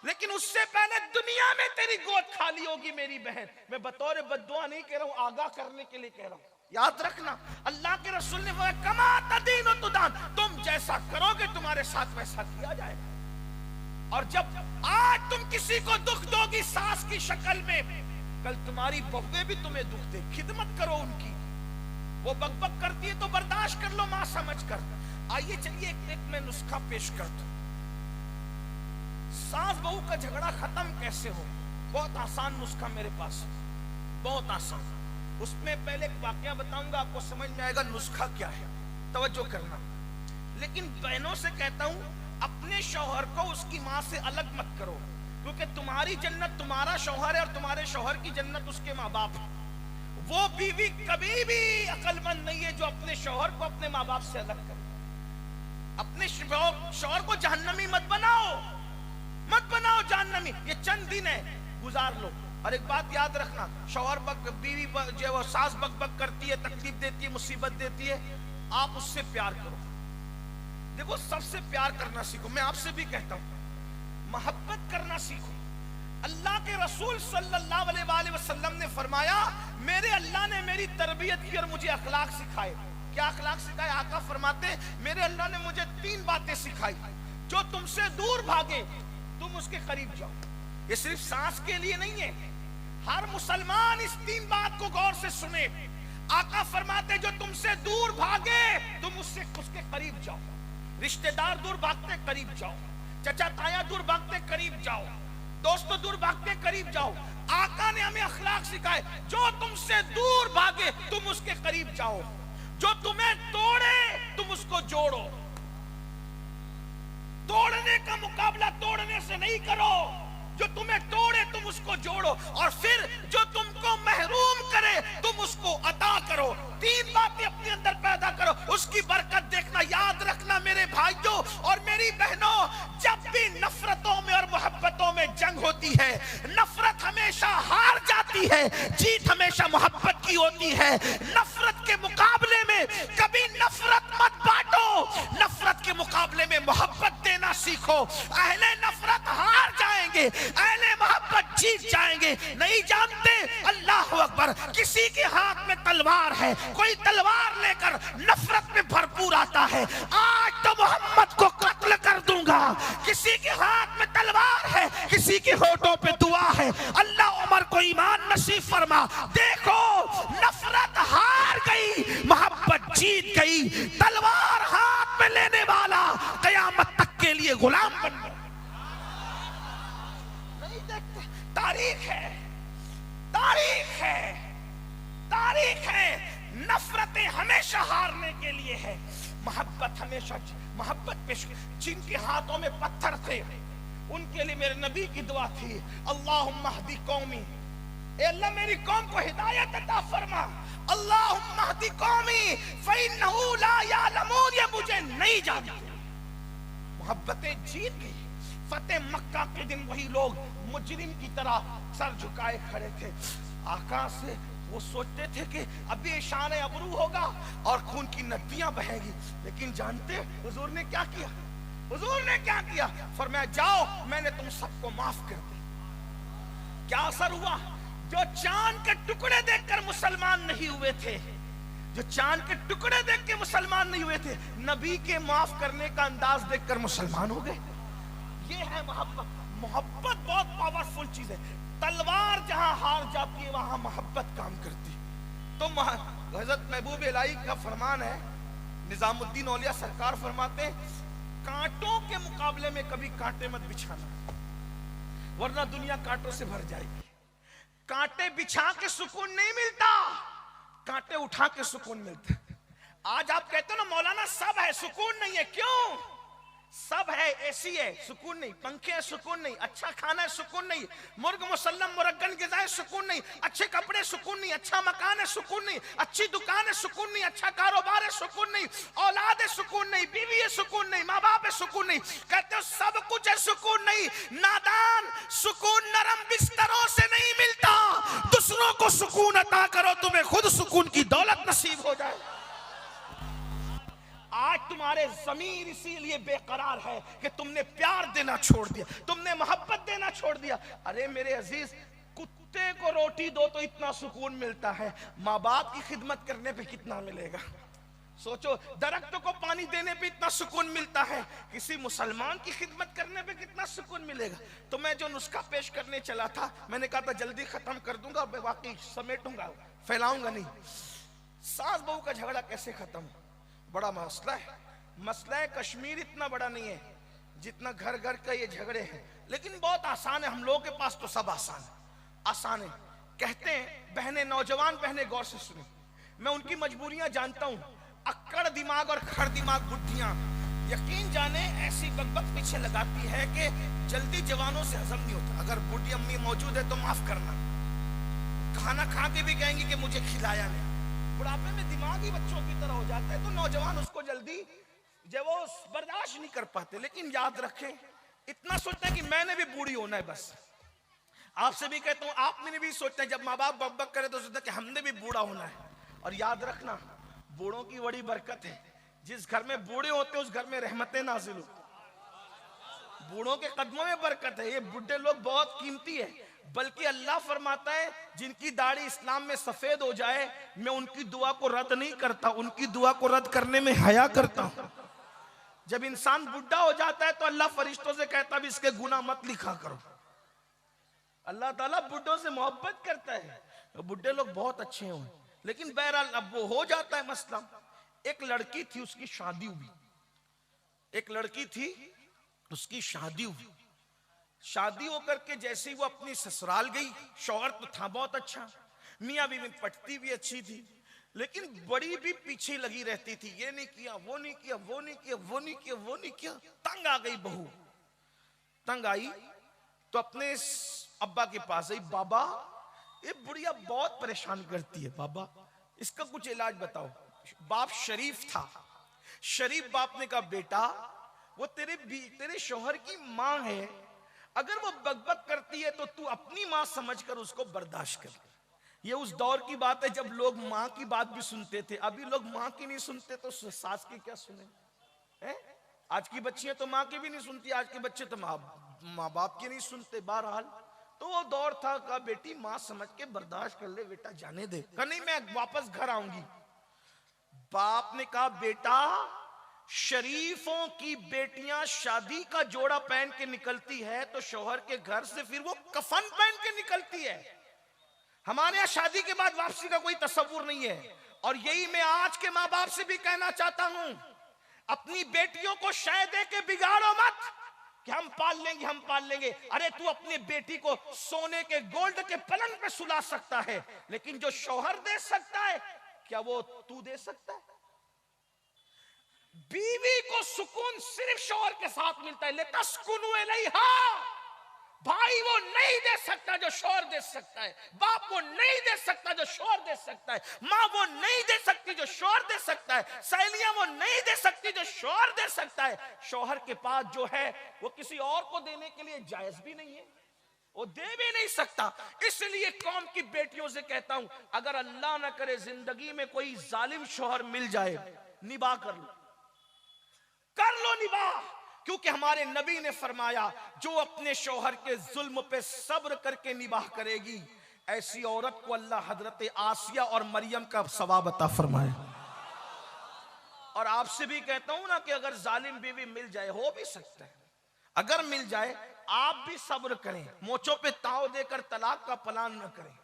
लेकिन उससे पहले दुनिया में तेरी गोद खाली होगी मेरी बहन। मैं बतौर बद्दुआ नहीं कह रहा हूं, आगाह करने के लिए कह रहा हूं। याद रखना, अल्लाह के रसूल ने बोला, कमा तदीनु तुदान, तुम जैसा करोगे तुम्हारे साथ वैसा किया जाएगा। और जब आज तुम किसी को दुख दोगी सास की शक्ल में, कल तुम्हारी बहुएं भी तुम्हें दुख दे। खिदमत करो उनकी, वो बकबक करती है तो बर्दाश्त कर लो मां समझ कर। आइए चलिए एक मैं नुस्खा पेश करता हूं, सास बहू का झगड़ा खत्म कैसे हो। बहुत आसान नुस्खा मेरे पास, बहुत आसान। उसमें पहले एक वाकया बताऊंगा, आपको समझ में आएगा नुस्खा क्या है, तवज्जो करना। लेकिन बहनों से कहता हूं, अपने शौहर को उसकी मां से अलग मत करो, क्योंकि तुम्हारी जन्नत तुम्हारा शौहर है और तुम्हारे शौहर की जन्नत उसके माँ बाप है। वो बीवी कभी भी अक्लमंद नहीं है जो अपने शौहर को अपने माँ बाप से अलग करे। अपने शौहर को जहन्नमी मत बनाओ, मत बनाओ जहन्नमी। ये चंद दिन है, गुजार लो। और एक बात याद रखना, शौहर बीवी जो वो सास बक बक करती है, तकलीफ देती है, मुसीबत देती है, आप उससे प्यार करो। देखो, सबसे प्यार करना सीखो। मैं आपसे भी कहता हूं, मोहब्बत करना सीखो। अल्लाह के रसूल सल्लल्लाहु अलैहि वसल्लम ने फरमाया, मेरे अल्लाह ने मेरी तरबियत की और मुझे अखलाक सिखाए। क्या अखलाक सिखाए? आका फरमाते, मेरे अल्लाह ने मुझे 3 बातें सिखाई। जो तुमसे दूर भागे तुम उसके करीब जाओ। ये सिर्फ सांस के लिए नहीं है, हर मुसलमान इस 3 बात को गौर से सुने। आका फरमाते, जो तुमसे दूर भागे तुम उसके करीब जाओ। रिश्तेदार दूर भागते करीब जाओ, चचा ताया दूर भागते करीब जाओ, दोस्तों दूर भागते करीब जाओ। आका ने हमें अखलाक सिखाए, जो तुमसे दूर भागे तुम उसके करीब जाओ। जो तुम्हें तोड़े तुम उसको जोड़ो। तोड़ने का मुकाबला तोड़ने से नहीं करो, जो तुम्हें तोड़े तुम उसको जोड़ो। और फिर जो तुमको महरूम करे तुम उसको अता करो। 3 बातें अपने अंदर पैदा करो, उसकी बरकत देखना। याद रखना मेरे भाइयों और मेरी बहनों, जब भी नफरतों में और मोहब्बतों में जंग होती है, नफरत हमेशा हार जाती है, जीत हमेशा मोहब्बत की होती है। नफरत के मुकाबले में कभी नफरत मत बांटो, नफरत के मुकाबले में मोहब्बत देना सीखो। अहले नफरत हार जाएंगे, अहले मोहब्बत जीत जाएंगे। नहीं जानते? अल्लाह अकबर। किसी के हाथ में तलवार है, कोई तलवार लेकर नफरत में भरपूर आता है, आज तो मोहम्मद को कत्ल कर दूंगा। किसी के हाथ में तलवार है, किसी के होठों पे दुआ है, अल्लाह उमर को ईमान नसीब फरमा। देखो, नफरत हार गई, मोहब्बत जीत गई। तलवार हाथ में लेने वाला कयामत तक के लिए गुलाम बन गया। नहीं देखते? तारीख है, तारीख है, तारीख है। नफरतें हमेशा हारने के लिए है, मोहब्बत हमेशा। मोहब्बत पे जिनके हाथों में पत्थर थे उनके लिए मेरे नबी की दुआ थी, अल्लाहुम्मा हदी कौमी, ए अल्लाह मेरी कौम को हिदायत अता फरमा। अल्लाहुम्मा हदी कौमी फइन्नहु ला यालमून, ये मुझे नहीं जानते। मोहब्बतें जीत गई। फतेह मक्का के दिन वही लोग मुजरिम की तरह सर झुकाए खड़े थे। आकाश से वो सोचते थे कि अभी शान अबरू होगा और खून की नदियां बहेगी। लेकिन जानते हुजूर ने क्या किया? हुजूर ने क्या किया? फरमाया, जाओ मैंने तुम सबको माफ कर दिया। क्या असर हुआ? जो चांद के टुकड़े देखकर मुसलमान नहीं हुए थे, जो चांद के टुकड़े देख के मुसलमान नहीं हुए थे, नबी के माफ करने का अंदाज देखकर मुसलमान हो गए। ये है मोहब्बत। मोहब्बत बहुत पावरफुल चीज है। तलवार जहां हार जाती है वहां मोहब्बत काम करती। तो हजरत महबूब इलाही का फरमान है, निजामुद्दीन औलिया सरकार फरमाते हैं, कांटों के मुकाबले में कभी कांटे मत बिछाना, वरना दुनिया कांटों से भर जाएगी। कांटे बिछा के सुकून नहीं मिलता, कांटे उठा के सुकून मिलता। आज आप कहते हो ना मौलाना सब है सुकून नहीं है, क्यों? सब है, एसी है सुकून नहीं, पंखे है सुकून नहीं, अच्छा खाना है सुकून नहीं, मुर्ग मुसल्लम मुरग्गन ग़िज़ा सुकून नहीं, अच्छे कपड़े सुकून नहीं, अच्छा मकान है सुकून नहीं, अच्छी दुकान है सुकून नहीं, अच्छा कारोबार है सुकून नहीं, औलाद है सुकून नहीं, बीवी है सुकून नहीं, माँ बाप है सुकून नहीं। कहते हो सब कुछ है सुकून नहीं। नादान, सुकून नरम बिस्तरों से नहीं मिलता। दूसरों को सुकून अता करो, तुम्हें खुद सुकून की दौलत नसीब हो जाए। आज तुम्हारे ज़मीर इसीलिए बेकरार है कि तुमने प्यार देना छोड़ दिया, तुमने मोहब्बत देना छोड़ दिया। अरे मेरे अजीज, कुत्ते को रोटी दो तो इतना सुकून मिलता है, माँ बाप की खिदमत करने पे कितना मिलेगा? सोचो, दरख्तों को पानी देने पे इतना सुकून मिलता है, किसी मुसलमान की खिदमत करने पे कितना सुकून मिलेगा? तो मैं जो नुस्खा पेश करने चला था, मैंने कहा था जल्दी खत्म कर दूंगा, मैं वाकई समेटूंगा, फैलाऊंगा नहीं। सास बहू का झगड़ा कैसे खत्म? बड़ा मसला है। मसला है कश्मीर इतना बड़ा नहीं है जितना घर घर का ये झगड़े हैं, लेकिन बहुत आसान है। हम लोगों के पास तो सब आसान है। कहते हैं, बहने, नौजवान बहने गौर से सुने, मैं उनकी मजबूरियां जानता हूं। अक्कड़ दिमाग और खड़ दिमाग बुद्धियां यकीन जाने ऐसी बकबक पीछे लगाती है कि जल्दी जवानों से हजम नहीं होता। अगर बूढ़ी अम्मी मौजूद है तो माफ करना, खाना खा के भी कहेंगी कि मुझे खिलाया नहीं। बुढ़ापे में दिमाग ही बच्चों की तरह हो जाता है, तो नौजवान उसको जल्दी जब वो बर्दाश्त नहीं कर पाते। लेकिन याद रखें, इतना सोचना है कि मैंने भी बूढ़ी होना है बस। आपसे भी कहता हूं, आप मैंने भी सोचते हैं जब माँ बाप बकबक करे तो सोचते हैं कि हमने भी बूढ़ा होना है। और याद रखना, बूढ़ों की बड़ी बरकत है। जिस घर में बूढ़े होते हैं उस घर में रहमतें नाजिल होती। बूढ़ों के कदमों में बरकत है। ये बूढ़े लोग बहुत कीमती है। बल्कि अल्लाह फरमाता है, जिनकी दाढ़ी इस्लाम में सफेद हो जाए, मैं उनकी दुआ को रद्द नहीं करता, उनकी दुआ को रद्द करने में हया करता हूं। जब इंसान बुढ़ा हो जाता है तो अल्लाह फरिश्तों से कहता है, इसके गुनाह मत लिखा करो। अल्लाह ताला बुढ़ों से मोहब्बत करता है। बुढ़े लोग बहुत अच्छे हों, लेकिन बहरहाल अब वो हो जाता है मसला। एक लड़की थी, उसकी शादी हुई। एक लड़की थी, उसकी शादी हुई। शादी होकर के जैसे ही वो अपनी ससुराल गई, शौहर तो था बहुत अच्छा, मियाँ बीवी में पटती भी अच्छी थी, लेकिन बड़ी भी पीछे लगी रहती थी। ये नहीं किया, वो नहीं किया, वो नहीं किया, वो नहीं किया, वो नहीं किया। तंग आ गई बहू। तंग आई तो अपने अब्बा के पास आई, बाबा ये बुढ़िया बहुत परेशान करती है, बाबा इसका कुछ इलाज बताओ। बाप शरीफ था। शरीफ बाप ने कहा, बेटा वो तेरे शौहर की माँ है, अगर वो बकबक करती है तो तू अपनी माँ समझकर उसको बर्दाश्त कर। ये उस दौर की बात है जब लोग माँ की बात भी सुनते थे। अभी लोग माँ की नहीं सुनते तो सास की क्या सुने हैं? आज की बच्चियां तो माँ की भी नहीं सुनती, आज के बच्चे तो माँ बाप की नहीं सुनते। बहरहाल तो वो दौर था, कहा बेटी माँ समझ के बर्दाश्त कर ले, बेटा जाने दे। कहा नहीं, मैं वापस घर आऊंगी। बाप ने कहा, बेटा शरीफों की बेटियां शादी का जोड़ा पहन के निकलती है तो शौहर के घर से फिर वो कफन पहन के निकलती है। हमारे यहां शादी के बाद वापसी का कोई तस्वुर नहीं है। और यही मैं आज के माँ बाप से भी कहना चाहता हूं, अपनी बेटियों को शय दे के बिगाड़ो मत कि हम पाल लेंगे, हम पाल लेंगे। अरे तू अपनी बेटी को सोने के गोल्ड के पलंग पे सुला सकता है, लेकिन जो शौहर दे सकता है क्या वो तू दे सकता है? बीवी को सुकून सिर्फ शौहर के साथ मिलता है। लितस्कुनु इलैहा, भाई वो नहीं दे सकता जो शौहर दे सकता है, बाप वो नहीं दे सकता जो शौहर दे सकता है, माँ वो नहीं दे सकती जो शौहर दे सकता है, सहेलियां वो नहीं दे सकती जो शौहर दे सकता है। शौहर के पास जो है वो किसी और को देने के लिए जायज भी नहीं है, वो दे भी नहीं सकता। इसलिए कौम की बेटियों से कहता हूं, अगर अल्लाह ना करे जिंदगी में कोई जालिम शौहर मिल जाए, निभा कर लो निभा। क्योंकि हमारे नबी ने फरमाया, जो अपने शौहर के जुल्म पे सब्र करके निबाह करेगी, ऐसी औरत को अल्लाह हजरत आसिया और मरियम का सवाब अता फरमाए। और आपसे भी कहता हूं ना कि अगर जालिम बीवी मिल जाए, हो भी सकता है, अगर मिल जाए आप भी सब्र करें, मोचों पे ताव देकर तलाक का प्लान न करें।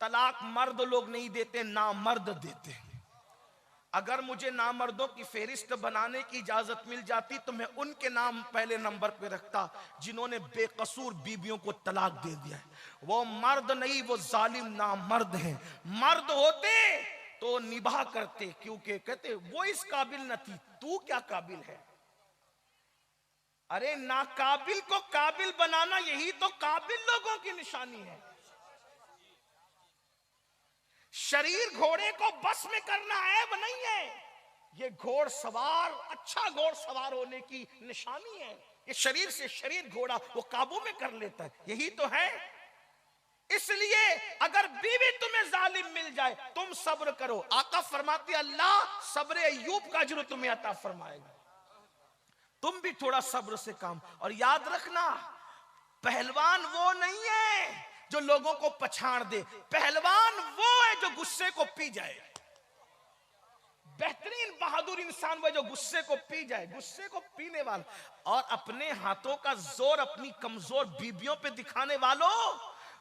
तलाक मर्द लोग नहीं देते, ना मर्द देते हैं। अगर मुझे नामर्दों की फेरिस्त बनाने की इजाजत मिल जाती तो मैं उनके नाम पहले नंबर पे रखता जिन्होंने बेकसूर बीबियों को तलाक दे दिया है। वो मर्द नहीं, वो जालिम नामर्द हैं। मर्द होते तो निभा करते, क्योंकि कहते वो इस काबिल न थी, तू क्या काबिल है। अरे नाकाबिल को काबिल बनाना यही तो काबिल लोगों की निशानी है। शरीर घोड़े को बस में करना ऐब नहीं है, ये घोड़सवार अच्छा घोड़सवार होने की निशानी है। ये शरीर से शरीर घोड़ा वो काबू में कर लेता है, यही तो है। इसलिए अगर बीवी तुम्हें जालिम मिल जाए, तुम सब्र करो। आका फरमाती अल्लाह सब्र अय्यूब का अजर तुम्हें अता फरमाएगा। तुम भी थोड़ा सब्र से काम। और याद रखना, पहलवान वो नहीं है जो लोगों को पछाड़ दे, पहलवान वो है जो गुस्से को पी जाए। बेहतरीन बहादुर इंसान वो जो गुस्से को पी जाए, गुस्से को पीने वाला। और अपने हाथों का जोर अपनी कमजोर बीबियों पे दिखाने वालों,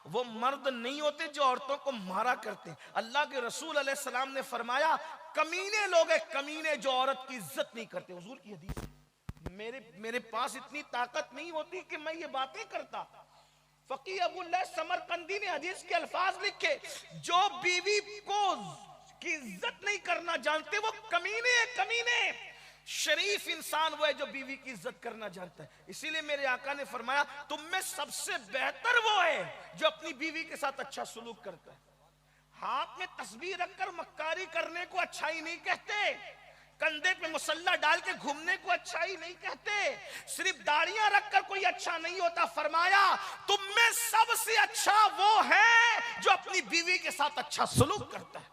वो मर्द नहीं होते जो औरतों को मारा करते। अल्लाह के रसूल अलैहि सलाम ने फरमाया, कमीने लोग हैं, कमीने जो औरत की इज्जत नहीं करते। हुजूर की हदीस। मेरे पास इतनी ताकत नहीं होती कि मैं ये बातें करता। फकीह अबुल्लाह समरकंदी ने हदीस के अल्फाज लिखे, जो बीवी को की इज्जत नहीं करना जानते वो कमीने कमीने। शरीफ इंसान वो है जो बीवी की इज्जत करना जानता है। इसीलिए मेरे आका ने फरमाया, तुम में सबसे बेहतर वो है जो अपनी बीवी के साथ अच्छा सलूक करता है। हाथ में तस्बीह रखकर मक्कारी करने को अच्छाई नहीं कहते, कंधे पे मुसल्ला डाल के घूमने को अच्छाई नहीं कहते, सिर्फ दाढ़ियां रखकर कोई अच्छा नहीं होता। फरमाया, तुम में सबसे अच्छा वो है जो अपनी बीवी के साथ अच्छा सलूक करता है।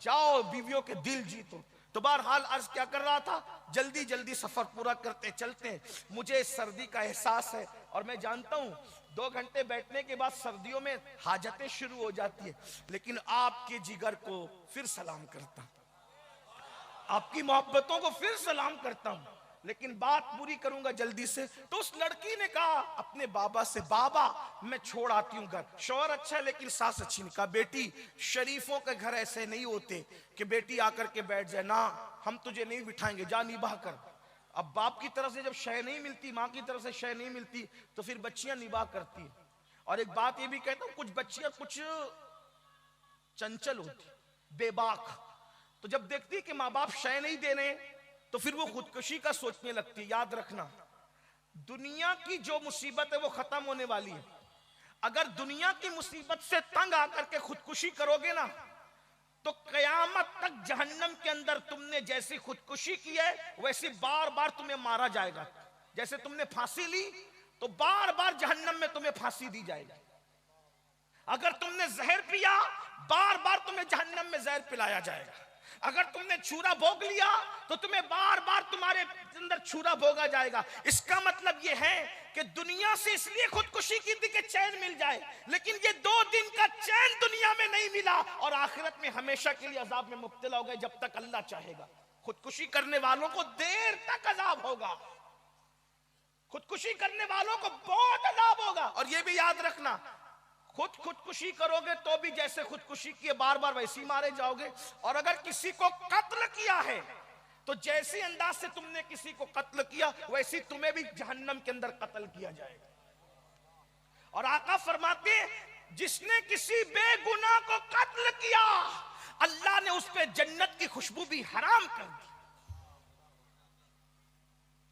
जाओ बीवियों के दिल जीतो। तो बहरहाल अर्ज क्या कर रहा था, जल्दी जल्दी सफर पूरा करते चलते हैं। मुझे सर्दी का एहसास है और मैं जानता हूं 2 घंटे बैठने के बाद सर्दियों में हाजतें शुरू हो जाती है, लेकिन आपके जिगर को फिर सलाम करता हूं, आपकी मोहब्बतों को फिर सलाम करता हूं, लेकिन बात पूरी करूंगा जल्दी से। तो उस लड़की ने कहा अपने बाबा से, बाबा मैं छोड़ आती हूँ घर, शौहर अच्छा है लेकिन सास अच्छी नहीं। कहा बेटी, शरीफों के घर ऐसे नहीं होते कि बेटी आकर के बैठ जाए, ना हम तुझे नहीं बिठाएंगे, जा निभा कर। अब बाप की तरफ से जब शय नहीं मिलती, माँ की तरफ से शय नहीं मिलती, तो फिर बच्चियां निभा करती है। और एक बात ये भी कहता हूँ, कुछ बच्चियां कुछ चंचल होती, बेबाक, तो जब देखती है कि माँ बाप शय नहीं दे रहे तो फिर वो खुदकुशी का सोचने लगती है। याद रखना, दुनिया की जो मुसीबत है वो खत्म होने वाली है। अगर दुनिया की मुसीबत से तंग आकर के खुदकुशी करोगे ना, तो कयामत तक जहन्नम के अंदर तुमने जैसी खुदकुशी की है वैसी बार बार तुम्हें मारा जाएगा। जैसे तुमने फांसी ली तो बार बार जहन्नम में तुम्हें फांसी दी जाएगी। अगर तुमने जहर पिया, बार बार तुम्हें जहन्नम में जहर पिलाया जाएगा। अगर तुमने छुरा भोग लिया तो तुम्हें बार बार तुम्हारे अंदर छुरा भोगा जाएगा। इसका मतलब यह है कि दुनिया से इसलिए खुदकुशी की थी कि चैन मिल जाए, लेकिन ये 2 दिन का चैन दुनिया में नहीं मिला और आखिरत में हमेशा के लिए अजाब में मुब्तला हो गए जब तक अल्लाह चाहेगा। खुदकुशी करने वालों को देर तक अजाब होगा, खुदकुशी करने वालों को बहुत अजाब होगा। और ये भी याद रखना, खुदकुशी करोगे तो भी जैसे खुदकुशी किए बार बार वैसे ही मारे जाओगे। और अगर किसी को कत्ल किया है तो जैसे अंदाज से तुमने किसी को कत्ल किया वैसे तुम्हें भी जहन्नम के अंदर कत्ल किया जाएगा। और आका फरमाते हैं, जिसने किसी बेगुनाह को कत्ल किया अल्लाह ने उस पर जन्नत की खुशबू भी हराम कर दी।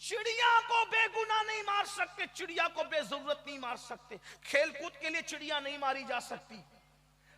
चिड़िया को बेगुनाह नहीं मार सकते, चिड़िया को बेजरूरत नहीं मार सकते, खेलकूद के लिए चिड़िया नहीं मारी जा सकती।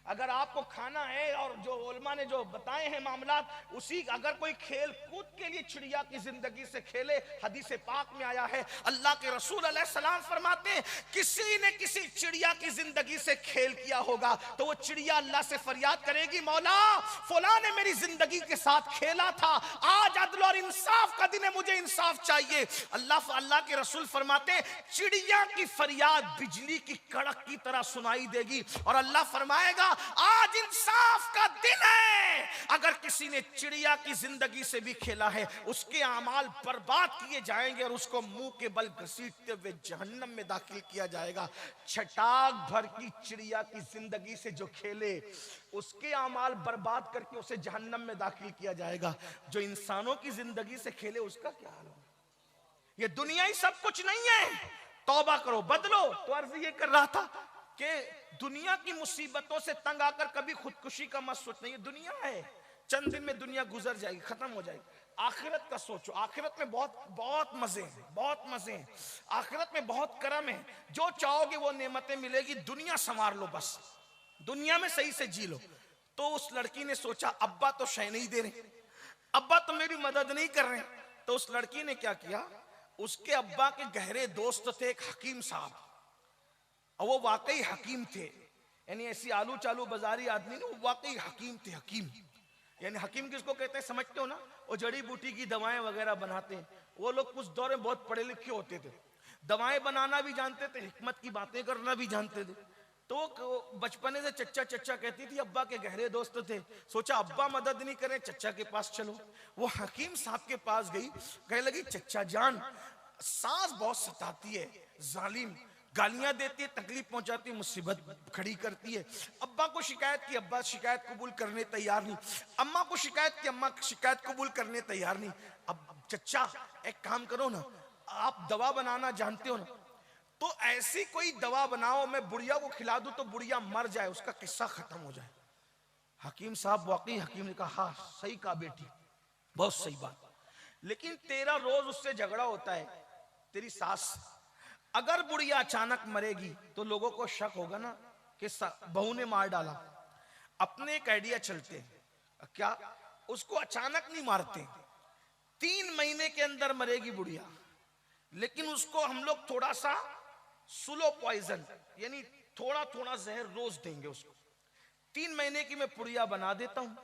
अगर आपको खाना है और जो उलमा ने जो बताए हैं मामलात, उसी अगर कोई खेल कूद के लिए चिड़िया की जिंदगी से खेले, हदीस पाक में आया है, अल्लाह के रसूल अलैहिस्सलाम फरमाते हैं, किसी ने किसी चिड़िया की जिंदगी से खेल किया होगा तो वो चिड़िया अल्लाह से फरियाद करेगी, मौला फलां ने मेरी जिंदगी के साथ खेला था, आज अदल और इंसाफ का दिन है, मुझे इंसाफ चाहिए। अल्लाह के रसूल फरमाते हैं, चिड़िया की फरियाद बिजली की कड़क की तरह सुनाई देगी और अल्लाह फरमाएगा, आज इंसाफ का दिन है। अगर किसी ने चिड़िया की जिंदगी से भी खेला है उसके अमाल बर्बाद किए जाएंगे और उसको मुंह के बल घसीटते हुए जहन्नम में दाखिल किया जाएगा। छटाक भर की चिड़िया की जिंदगी से जो खेले उसके अमाल बर्बाद करके उसे जहन्नम में दाखिल किया जाएगा। जो इंसानों की जिंदगी से खेले उसका क्या हाल होगा? ये दुनिया ही सब कुछ नहीं है, तौबा करो, बदलो। तो अर्ज ये कर रहा था कि दुनिया की मुसीबतों से तंग आकर कभी खुदकुशी का मत सोचना। ये दुनिया है, चंद दिन में दुनिया गुजर जाएगी, खत्म हो जाएगी। आखिरत का सोचो, आखिरत में बहुत बहुत मजे हैं, बहुत मजे हैं, आखिरत में बहुत करम है, जो चाहोगे वो नेमतें मिलेगी। दुनिया संवार लो, बस दुनिया में सही से जी लो। तो उस लड़की ने सोचा, अब्बा तो शय नहीं दे रहे, अब्बा तो मेरी मदद नहीं कर रहे। तो उस लड़की ने क्या किया, उसके अब्बा के गहरे दोस्त थे एक हकीम साहब, और वो वाकई हकीम थे, यानी ऐसी आलू चालू बाजारी आदमी नहीं, वो वाकई हकीम थे। हकीम यानी हकीम किसको कहते हैं समझते हो ना, वो जड़ी बूटी की दवाएं वगैरह बनाते हैं। वो लोग उस दौर में बहुत पढ़े लिखे होते थे, दवाएं बनाना भी जानते थे, हिकमत की बातें करना भी जानते थे। तो बचपने से चच्चा चच्चा कहती थी, अब्बा के गहरे दोस्त थे। सोचा अब्बा मदद नहीं करें, चच्चा के पास चलो। वो हकीम साहब के पास गई, कहने लगी, चच्चा जान सास बहुत सताती है, जालिम, गालियां देती है, तकलीफ पहुंचाती है, मुसीबत खड़ी करती है। अब्बा को शिकायत की, अब्बा शिकायत कबूल करने तैयार नहीं। अम्मा को शिकायत की, अम्मा शिकायत कबूल करने तैयार नहीं। अब चच्चा एक काम करो ना, आप दवा बनाना जानते हो ना, तो ऐसी कोई दवा बनाओ मैं बुढ़िया को खिला दूं तो बुढ़िया मर जाए, उसका किस्सा खत्म हो जाए। हकीम साहब वाकई हकीम ने कहा हाँ सही कहा बेटी, बहुत सही बात। लेकिन तेरा रोज उससे झगड़ा होता है, तेरी सास, अगर बुढ़िया अचानक मरेगी तो लोगों को शक होगा ना कि बहू ने मार डाला। अपने एक आइडिया चलते हैं, क्या उसको अचानक नहीं मारते, 3 महीने के अंदर मरेगी बुढ़िया, लेकिन उसको हम लोग थोड़ा सा स्लो पॉइजन यानी थोड़ा थोड़ा जहर रोज देंगे उसको। 3 महीने की मैं पुड़िया बना देता हूं,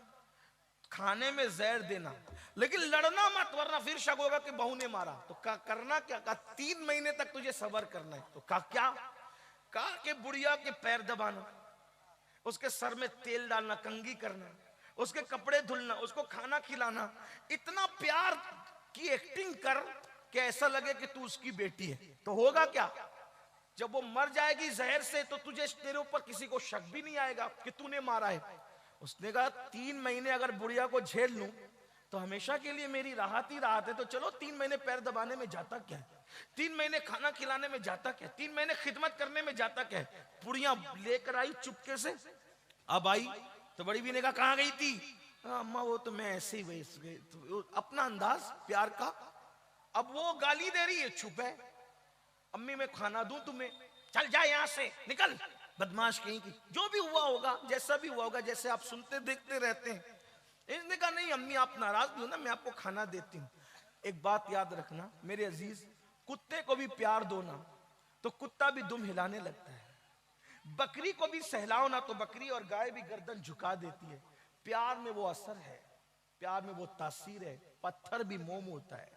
खाने में जहर देना, लेकिन लड़ना मत वरना फिर शक होगा कि बहू ने मारा। तो करना क्या, 3 महीने तक तुझे सब्र करना है। तो क्या कहा कि बुढ़िया के पैर दबाना, उसके सर में तेल डालना, कंघी करना, उसके कपड़े धुलना, उसको खाना खिलाना, इतना प्यार की एक्टिंग कर कि ऐसा लगे कि तू उसकी बेटी है। तो होगा क्या, जब वो मर जाएगी जहर से तो तुझे तेरे ऊपर किसी को शक भी नहीं आएगा कि तूने मारा है। उसने कहा 3 महीने अगर बुढ़िया को झेल लूं तो हमेशा के लिए मेरी राहत ही राहत है। तो चलो 3 महीने पैर दबाने में जाता क्या है, 3 महीने खाना खिलाने में जाता क्या, 3 महीने खिदमत करने में जाता क्या है। बुढ़िया लेकर आई चुपके से, अब आई तो बड़ी भी ने कहा कहां गई थी, अम्मा वो तो मैं ऐसे ही वैसे गई, तो अपना अंदाज प्यार का। अब वो गाली दे रही है, चुप है, अम्मी मैं खाना दूं तुम्हें, चल जा यहां से निकल, बदमाश कहीं की। जो भी हुआ होगा, जैसा भी हुआ होगा, जैसे आप सुनते देखते रहते हैं। इसने कहा नहीं अम्मी आप नाराज नहीं हो ना, मैं आपको खाना देती हूँ। एक बात याद रखना मेरे अजीज, कुत्ते को भी प्यार दो ना तो कुत्ता भी दुम हिलाने लगता है, बकरी को भी सहलाओ ना तो बकरी और गाय भी गर्दन झुका देती है। प्यार में वो असर है, प्यार में वो तासीर है। पत्थर भी मोम होता है,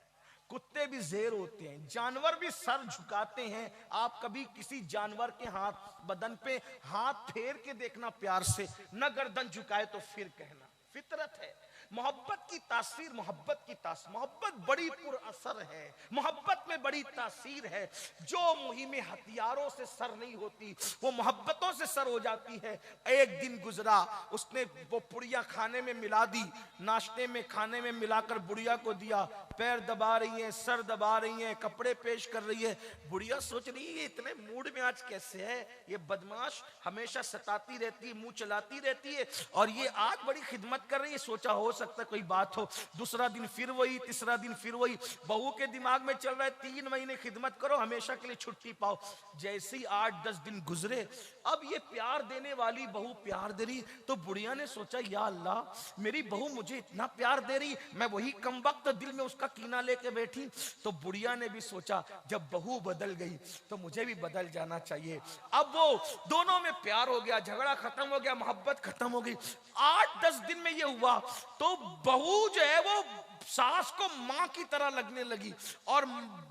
कुत्ते भी जेर होते हैं, जानवर भी सर झुकाते हैं। आप कभी किसी जानवर के हाथ बदन पे हाथ फेर के देखना प्यार से, न गर्दन झुकाए तो फिर कहना, फितरत है। मोहब्बत की तासीर, मोहब्बत बड़ी पुरअसर है, मोहब्बत में बड़ी तासीर है। जो मुहिम हथियारों से सर नहीं होती वो मोहब्बतों से सर हो जाती है। एक दिन गुजरा, उसने वो पुड़िया खाने में मिला दी, नाश्ते में खाने में मिलाकर बुढ़िया को दिया। पैर दबा रही है, सर दबा रही है, कपड़े पेश कर रही है। बुढ़िया सोच रही है इतने मूड में आज कैसे है, ये बदमाश हमेशा सताती रहती है, मुंह चलाती रहती है, और ये आज बड़ी खिदमत कर रही है। सोचा हो सकता कोई बात हो। दूसरा दिन फिर वही, तीसरा दिन फिर वही। बहू के दिमाग में चल रहा है 3 महीने खिदमत करो, हमेशा के लिए छुट्टी पाओ। जैसे ही 8-10 दिन गुजरे, अब ये प्यार देने वाली बहू प्यार दे रही, तो बुढ़िया ने सोचा या अल्लाह मेरी बहू मुझे इतना प्यार दे रही, मैं वही कमबख्त दिल में उसका कीना लेके बैठी। तो बुढ़िया ने भी सोचा जब बहू बदल गई तो मुझे भी बदल जाना चाहिए। अब वो दोनों में प्यार हो गया, झगड़ा खत्म हो गया, मोहब्बत खत्म हो गई। 8-10 दिन में ये हुआ तो बहू जो है वो सास को मां की तरह लगने लगी, और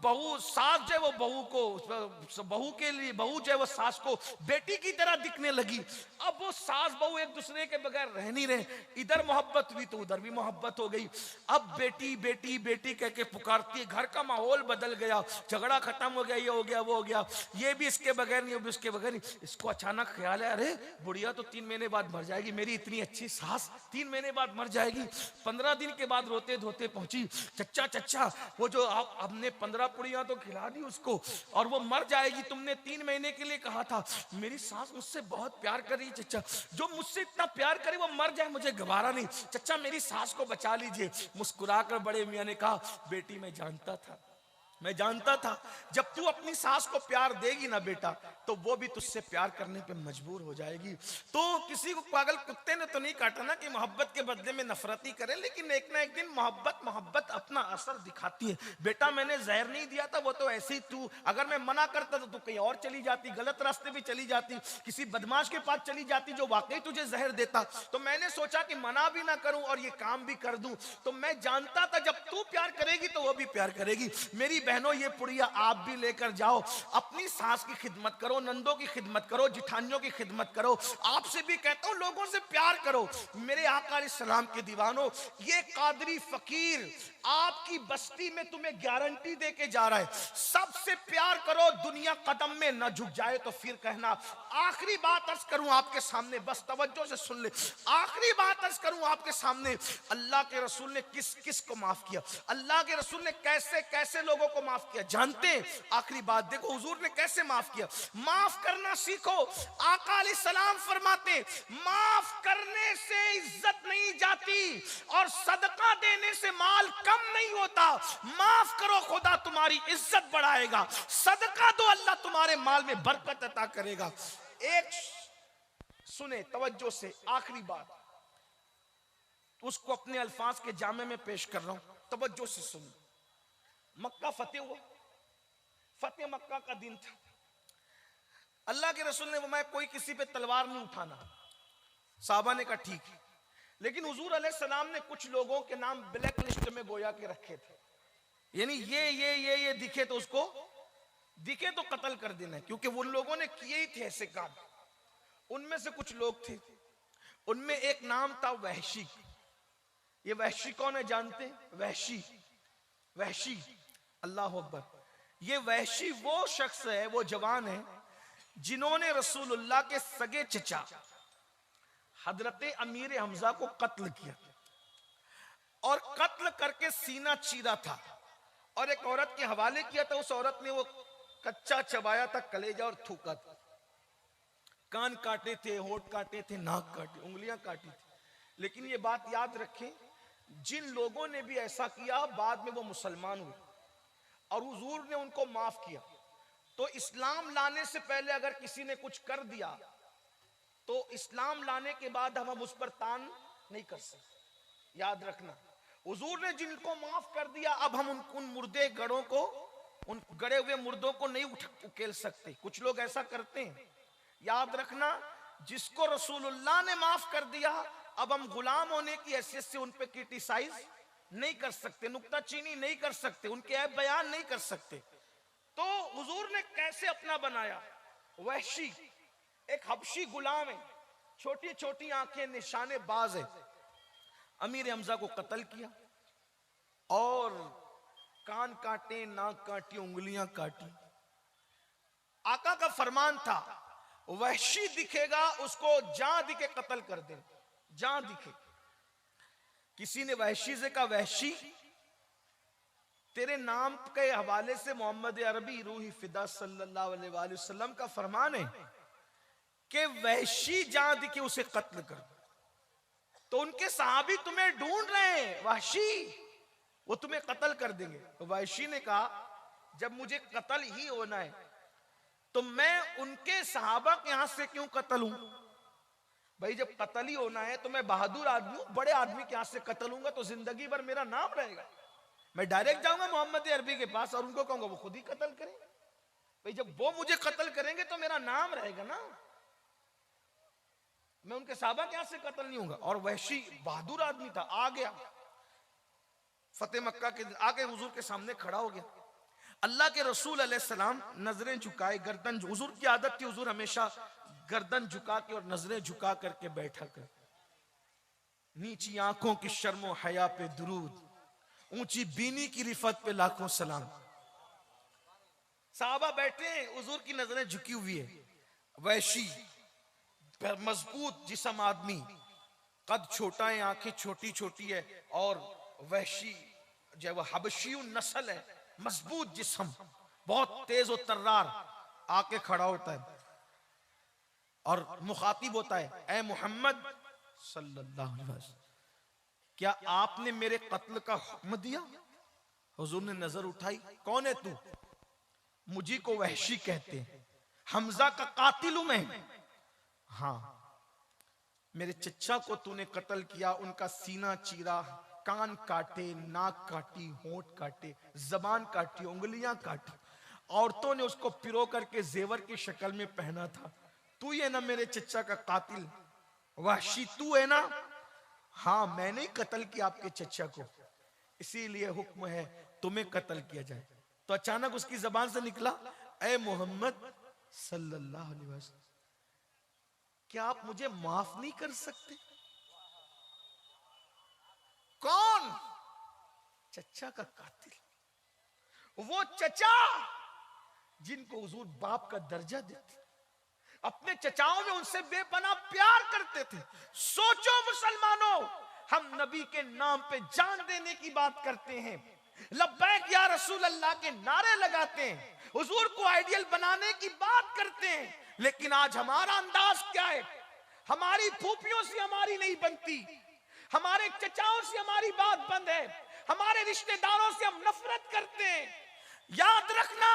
बहू सास जो है वो बहू को, बहू के लिए बहू जो है वो सास को बेटी की तरह दिखने लगी। अब वो सास बहू एक दूसरे के बगैर रह नहीं रहे, इधर मोहब्बत हुई तो उधर भी मोहब्बत हो गई। अब बेटी बेटी बेटी कह के पुकारती है, घर का माहौल बदल गया, झगड़ा खत्म हो गया, ये हो गया वो हो गया, ये भी इसके बगैर नहीं, वो भी उसके बगैर नहीं। इसको अचानक ख्याल है अरे बुढ़िया तो 3 महीने बाद मर जाएगी, मेरी इतनी अच्छी सास 3 महीने बाद मर जाएगी। 15 दिन के बाद रोते धोते पहुंची, चच्चा चच्चा वो जो आप हमने 15 पुड़िया तो खिला दी उसको और वो मर जाएगी, तुमने 3 महीने के लिए कहा था। मेरी सास मुझसे बहुत प्यार कर रही है चच्चा, जो मुझसे इतना प्यार करे वो मर जाए मुझे गवारा नहीं, चच्चा मेरी सास को बचा लीजिए। मुस्कुराकर बड़े मियां ने कहा बेटी मैं जानता था जब तू अपनी सास को प्यार देगी ना बेटा तो वो भी तुझसे प्यार करने पे मजबूर हो जाएगी। तो किसी को पागल कुत्ते ने तो नहीं काटा ना कि मोहब्बत के बदले में नफरत ही करे, लेकिन एक ना एक दिन मोहब्बत अपना असर दिखाती है। बेटा मैंने जहर नहीं दिया था, वो तो ऐसे ही तू, अगर मैं मना करता तो तू कहीं और चली जाती, गलत रास्ते भी चली जाती, किसी बदमाश के पास चली जाती जो वाकई तुझे जहर देता। तो मैंने सोचा कि मना भी ना करूं और ये काम भी कर दूं। तो मैं जानता था जब तू प्यार करेगी तो वो भी प्यार करेगी। मेरी बहनों ये पुड़िया आप भी लेकर जाओ, अपनी सास की खिदमत करो, नंदों की खिदमत करो, जिठानियों की खिदमत करो। आपसे भी कहता हूं लोगों से प्यार करो। मेरे आका अलैहिस्सलाम के दीवानों, ये कादरी फकीर आपकी बस्ती में तुम्हें गारंटी दे के जा रहा है, सब से प्यार करो, दुनिया कदम में न झुक जाए तो फिर कहना। आखिरी बात अर्ज करूं आपके सामने, बस तवज्जो से सुन ले। आखिरी बात अर्ज करूं आपके सामने, अल्लाह के रसूल ने किस किस को माफ किया, अल्लाह के रसूल ने कैसे कैसे लोगों को माफ किया, जानते हैं? आखिरी बात देखो, हुजूर ने कैसे माफ किया। माफ करना सीखो। आका अलैहिस्सलाम फरमाते, माफ करने से इज्जत नहीं जाती और सदका देने से माल कम नहीं होता। माफ करो, खुदा तुम्हारी इज्जत बढ़ाएगा। सदका दो, अल्लाह तुम्हारे माल में बरकत अता करेगा। एक सुने तवज्जो से, आखिरी बात उसको अपने अल्फाज के जामे में पेश कर रहा हूं, तवज्जो से सुन। मक्का फतेह हुआ, फतेह मक्का का दिन था। अल्लाह के रसूल ने फरमाया कोई किसी पे तलवार नहीं उठाना। साहबा ने कहा ठीक है, लेकिन हुजूर अलैहिस्सलाम ने कुछ लोगों के नाम ब्लैक लिस्ट में गोया के रखे थे, यानी ये दिखे तो उसको, दिखे तो कत्ल कर देना, क्योंकि वो लोगों ने किए ही थे ऐसे काम। उनमें से कुछ लोग थे, उनमें एक नाम था वहशी। ये वहशी कौन है जानते? वहशी, वहशी, अल्लाह अकबर। ये वहशी वो शख्स है, वो जवान है जिन्होंने रसूलुल्लाह के सगे चचा हजरत अमीर हमजा को कत्ल किया और कत्ल करके सीना चीरा था और एक औरत के हवाले किया था। उस औरत ने वो कच्चा चबाया था, कलेजा और थूका था। कान काटे थे, होठ काटे थे, नाक काटे, उंगलियां काटी थी। लेकिन ये बात याद रखें, जिन लोगों ने भी ऐसा किया बाद में वो मुसलमान हुए और हुजूर ने उनको माफ किया। तो इस्लाम लाने से पहले अगर किसी ने कुछ कर दिया तो इस्लाम लाने के बाद हम उस पर तान नहीं कर सकते। याद रखना, हुजूर ने जिनको माफ कर दिया, अब हम उन मुर्दे गड़ों को, उन गड़े हुए मुर्दों को नहीं उकेल सकते। कुछ लोग ऐसा करते हैं। याद रखना, जिसको रसूलुल्लाह ने माफ कर दिया, अब हम गुलाम होने की हैसियत से उन पे क्रिटिसाइज नहीं कर सकते, नुक्ताचीनी नहीं कर सकते, उनके ऐब बयान नहीं कर सकते। तो हुजूर ने कैसे अपना बनाया? वहशी एक हबशी गुलाम है, छोटी छोटी आंखें, निशाने बाज है। अमीर हमजा को कत्ल किया और कान काटे, नाक काटी, उंगलियां काटी। आका का फरमान था, वहशी दिखेगा उसको जहां दिखे कत्ल कर दे, जहां दिखे। किसी ने वहशी से कहा, वहशी तेरे नाम के हवाले से मोहम्मद अरबी रूही फिदा सल्लल्लाहु अलैहि वसल्लम का फरमान है कि वहशी जहां दिखे उसे कत्ल कर। तो उनके सहाबी तुम्हें ढूंढ रहे हैं वहशी, वो तुम्हें कत्ल कर देंगे। तो वहशी ने कहा, जब मुझे कत्ल ही होना है तो मैं उनके सहाबा के यहां से क्यों कत्ल हूं? भाई जब कत्ल ही होना है तो मैं बहादुर आदमी हूं, बड़े आदमी के यहां से कत्ल हूंगा तो जिंदगी भर मेरा नाम रहेगा। मैं डायरेक्ट जाऊंगा मोहम्मद अरबी के पास और उनको कहूंगा वो खुद ही कत्ल करें। भाई जब वो मुझे कत्ल करेंगे तो मेरा नाम रहेगा ना, मैं उनके साहबा के यहां से कत्ल नहीं होगा। और वहशी बहादुर आदमी था, आ गया फतेह मक्का के आगे हुजूर के सामने खड़ा हो गया। अल्लाह के रसूल अलैहिस्सलाम नजरें झुकाए, गर्दन, हुजूर की आदत थी, हुजूर हमेशा गर्दन झुका के और नजरें झुका करके बैठा कर, नीची आंखों की शर्मो हया पे दुरूद, ऊंची बीनी की रिफत पे लाखों सलाम। साहबा बैठे हैं, हुजूर की नजरें झुकी हुई है। वहशी मजबूत जिस्म आदमी, कद छोटा है, आंखें छोटी छोटी है, और वहशी जो है वह हबशी नस्ल है, मजबूत जिस्म, बहुत तेज और तर्रार, आके खड़ा होता है और मुखातिब होता है, ऐ मोहम्मद सल्लल्लाहु अलैहि वसल्लम, क्या आपने मेरे कत्ल का हुक्म दिया? हुजूर ने नजर उठाई, कौन है तू? मुझी को वहशी कहते हैं, हमजा का कातिल हूं मैं। हाँ, मेरे चचा को तूने कत्ल किया, उनका सीना चीरा, कान काटे, नाक काटी, होंठ काटे, जबान काटी, उंगलियां काटी, औरतों ने उसको पिरो करके जेवर की शक्ल में पहना था। तू ये ना मेरे चचा का कातिल वहशी, तू है ना? हाँ, मैंने ही कत्ल किया आपके चचा को, इसीलिए हुक्म है तुम्हें कत्ल किया जाए। तो अचानक उसकी जबान से निकला, ऐ मोहम्मद सल्लल्लाहु अलैहि वसल्लम, क्या आप मुझे माफ नहीं कर सकते? कौन? चचा का कातिल, वो चचा जिनको हुजूर बाप का दर्जा देते, अपने चचाओं में उनसे बेपनाह प्यार करते थे। सोचो मुसलमानों, हम नबी के नाम पे जान देने की बात करते हैं, लब्बैक या रसूल अल्लाह के नारे लगाते हैं, हुजूर को आइडियल बनाने की बात करते हैं, लेकिन आज हमारा अंदाज क्या है? हमारी फूफियों से हमारी नहीं बनती, हमारे चचाओं से हमारी बात बंद है, हमारे रिश्तेदारों से हम नफरत करते हैं। याद रखना,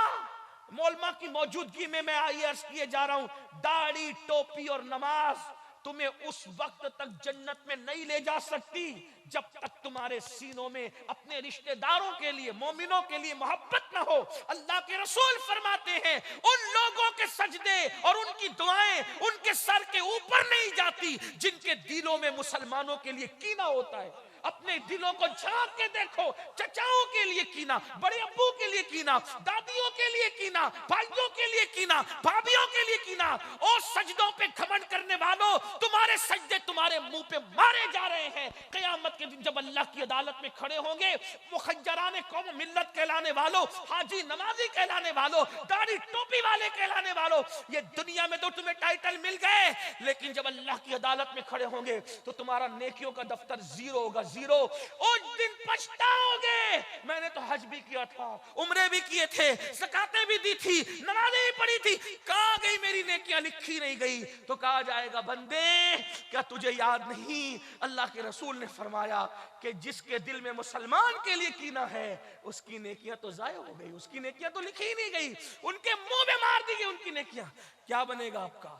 मौलमा की मौजूदगी में मैं अर्ज किए जा रहा हूं, दाढ़ी, टोपी और नमाज तुम्हें उस वक्त तक जन्नत में नहीं ले जा सकती जब तक तुम्हारे सीनों में अपने रिश्तेदारों के लिए, मोमिनों के लिए मोहब्बत न हो। अल्लाह के रसूल फरमाते हैं, उन लोगों के सजदे और उनकी दुआएं उनके सर के ऊपर नहीं जाती जिनके दिलों में मुसलमानों के लिए कीना होता है। अपने दिलों को झांक के देखो, चचाओं के लिए कीना, बड़े अब्बू के लिए कीना, दादियों के लिए कीना, भाइयों के लिए कीना, भाभियों के लिए कीना। और सजदों पे घमंड करने वालों, तुम्हारे सजदे तुम्हारे मुंह पे मारे जा रहे हैं। क़यामत के दिन जब अल्लाह की अदालत में खड़े होंगे, मुखज्जराने कौम मिल्लत कहलाने वालों, हाजी नमाजी कहलाने वालों, दाढ़ी टोपी वाले कहलाने वालों, ये दुनिया में तो तुम्हें टाइटल मिल गए, लेकिन जब अल्लाह की अदालत में खड़े होंगे तो तुम्हारा नेकियों का दफ्तर जीरो होगा, जीरो। उस दिन पछताओगे, मैंने तो हज भी किया था, उम्रे भी किए थे, ज़कातें भी दी थी, नमाज़ें भी पढ़ी थी, कहाँ गई मेरी नेकियां? लिखी नहीं गई। तो कहा जाएगा, बंदे क्या तुझे याद नहीं, अल्लाह के रसूल ने फरमाया कि जिसके दिल में मुसलमान के लिए कीना है उसकी नेकियां तो जाया हो गई, उसकी नेकियां तो लिखी ही नहीं गई, उनके मुंह में मार दी गई उनकी नेकियां। क्या बनेगा आपका?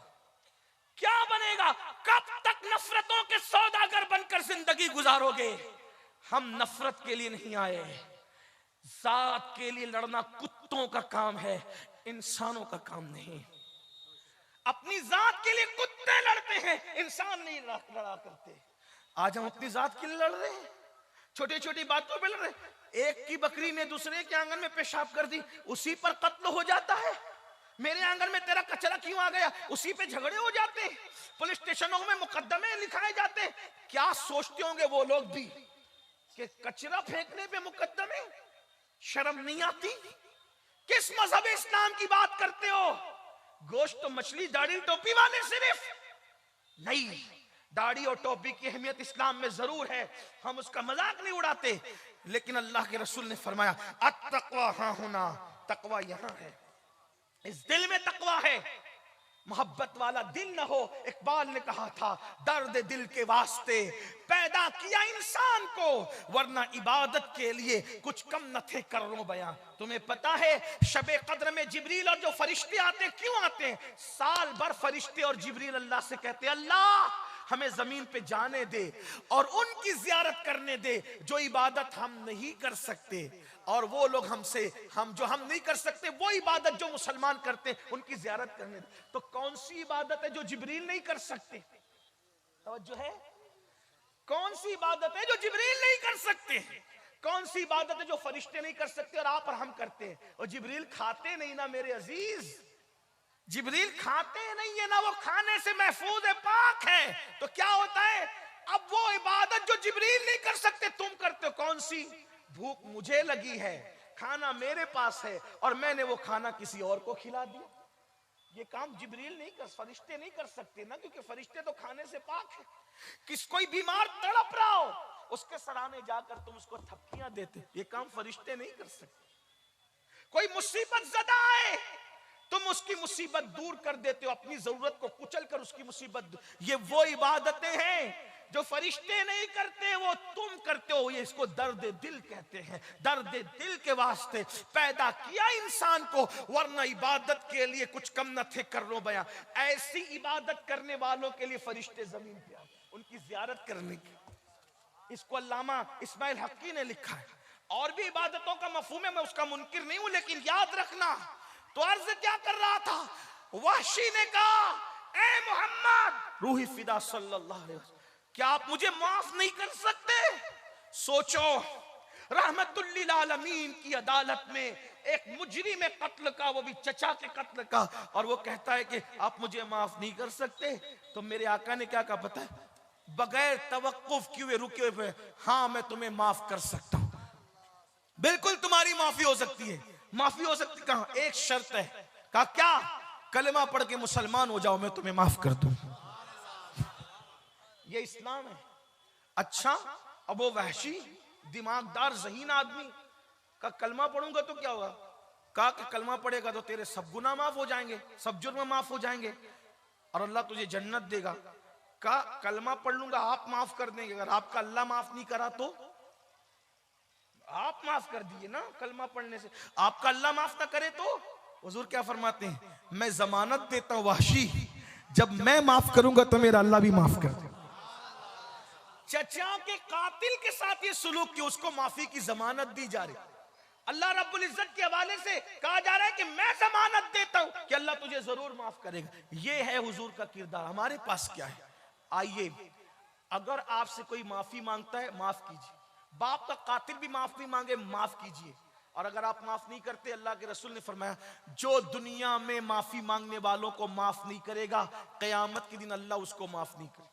क्या बनेगा? कब तक नफरतों के सौदागर बनकर जिंदगी गुजारोगे? हम नफरत के लिए नहीं आए, जात के लिए लड़ना कुत्तों का काम है, इंसानों का काम नहीं। अपनी जात के लिए कुत्ते लड़ते हैं, इंसान नहीं लड़ा करते। आज हम अपनी जात के लिए लड़ रहे हैं, छोटी छोटी बातों पे लड़ रहे हैं। एक की बकरी ने दूसरे के आंगन में पेशाब कर दी, उसी पर कत्ल हो जाता है। मेरे आंगन में तेरा कचरा क्यों आ गया, उसी पे झगड़े हो जाते हैं, पुलिस स्टेशनों में मुकदमे लिखाए जाते हैं। क्या सोचते होंगे वो लोग भी कि कचरा फेंकने पे मुकदमे? शर्म नहीं आती? किस मजहब इस्लाम की बात करते हो? गोश्त तो मछली, दाढ़ी टोपी वाले सिर्फ नहीं। दाढ़ी और टोपी की अहमियत इस्लाम में जरूर है, हम उसका मजाक नहीं उड़ाते, लेकिन अल्लाह के रसूल ने फरमाया, अत्तक़वा हाँ होना, तकवा यहां है, इस दिल में तकवा है। मोहब्बत वाला दिल न हो, इकबाल ने कहा था, दर्द दिल के वास्ते पैदा किया इंसान को, वरना इबादत के लिए कुछ कम न थे करोड़ों बयां। तुम्हें पता है शबे कद्र में जिब्रील और जो फरिश्ते आते, क्यों आते हैं? साल भर फरिश्ते और जिब्रील अल्लाह से कहते, अल्लाह हमें जमीन पे जाने दे और उनकी जियारत करने दे जो इबादत हम नहीं कर सकते, और वो लोग हमसे, हम जो हम नहीं कर सकते वो इबादत जो मुसलमान करते उनकी जियारत करने दे। तो कौन सी इबादत है जो जिब्रील नहीं कर सकते? तवज्जो है? कौन सी इबादत है जो जिब्रील नहीं कर सकते? कौन सी इबादत है जो फरिश्ते नहीं कर सकते और आप और हम करते हैं? और जिब्रील खाते नहीं ना मेरे अजीज, जिब्रील खाते नहीं है ना, वो खाने से महफूज है, पाक है। तो क्या होता है, अब वो इबादत जो जिब्रील नहीं कर सकते तुम करते हो। कौन सी? भूख मुझे लगी है, खाना मेरे पास है और मैंने वो खाना किसी और को खिला दिया। ये काम जिब्रील नहीं कर, फरिश्ते नहीं कर सकते ना, क्योंकि फरिश्ते तो खाने से पाक है। किस कोई बीमार तड़प रहा हो, उसके सराहने जाकर तुम उसको थपकियां देते, ये काम फरिश्ते नहीं कर सकते। कोई मुसीबत ज़दा आए, तुम उसकी मुसीबत दूर कर देते हो, अपनी जरूरत को कुचल कर उसकी मुसीबत। ये वो इबादतें हैं जो फरिश्ते नहीं करते, वो तुम करते हो। ये इसको दर्द दिल कहते हैं। दर्द दिल के वास्ते पैदा किया इंसान को, वरना इबादत के लिए कुछ कम न थे करोड़ों बयां। ऐसी इबादत करने वालों के लिए फरिश्ते जमीन पे आए, उनकी जियारत करने की। इसको अल्लामा इस्माइल हक्की ने लिखा है। और भी इबादतों का मफहूम है, मैं उसका मुनकिर नहीं हूं, लेकिन याद रखना, तो अर्ज क्या कर रहा था, वहशी ने कहा, ए मोहम्मद, रूही फिदा सल्लल्लाहु अलैहि वसल्लम, क्या आप मुझे माफ नहीं कर सकते? सोचो, रहमतुल लिल आलमीन की अदालत में एक मुजरिम कत्ल का, वो भी चचा के कत्ल का, और वो कहता है कि आप मुझे माफ नहीं कर सकते। तो मेरे आका ने क्या कहा पता है? बगैर तवक्कुफ किए रुके हुए, हाँ मैं तुम्हें माफ कर सकता हूं, बिल्कुल तुम्हारी माफी हो सकती है, माफी हो सकती, कहां? एक शर्त है। कहा क्या? कलमा पढ़ के मुसलमान हो जाओ, मैं तुम्हें माफ कर दूं। ये इस्लाम है। अच्छा, अब वो वहशी दिमागदार ज़हीन आदमी का कलमा पढ़ूंगा तो क्या होगा? कहा कि कलमा पढ़ेगा तो तेरे सब गुनाह माफ हो जाएंगे, सब जुर्म माफ हो जाएंगे और अल्लाह तुझे जन्नत देगा। कहा कलमा पढ़ लूंगा, आप माफ कर देंगे, अगर आपका अल्लाह माफ नहीं करा तो? आप माफ कर दिए ना कलमा पढ़ने से, आपका अल्लाह माफ ना करे तो? हुजूर क्या फरमाते हैं? मैं जमानत देता हूं वहशी, जब मैं माफ करूंगा तो मेरा अल्लाह भी माफ कर देगा। चचा के कातिल के साथ ये सुलूक किया, उसको माफी की जमानत दी जा रही। अल्लाह रब्बुल इज्जत के हवाले से कहा जा रहा है कि मैं जमानत देता हूं कि अल्लाह तुझे जरूर माफ करेगा। ये है हुजूर का किरदार। हमारे पास क्या है? आइए, अगर आपसे कोई माफी मांगता है, माफ कीजिए। बाप का कातिल भी माफी मांगे, माफ कीजिए। और अगर आप माफ नहीं करते, अल्लाह के रसूल ने फरमाया, जो दुनिया में माफी मांगने वालों को माफ नहीं करेगा, कयामत के दिन अल्लाह उसको माफ नहीं करेगा।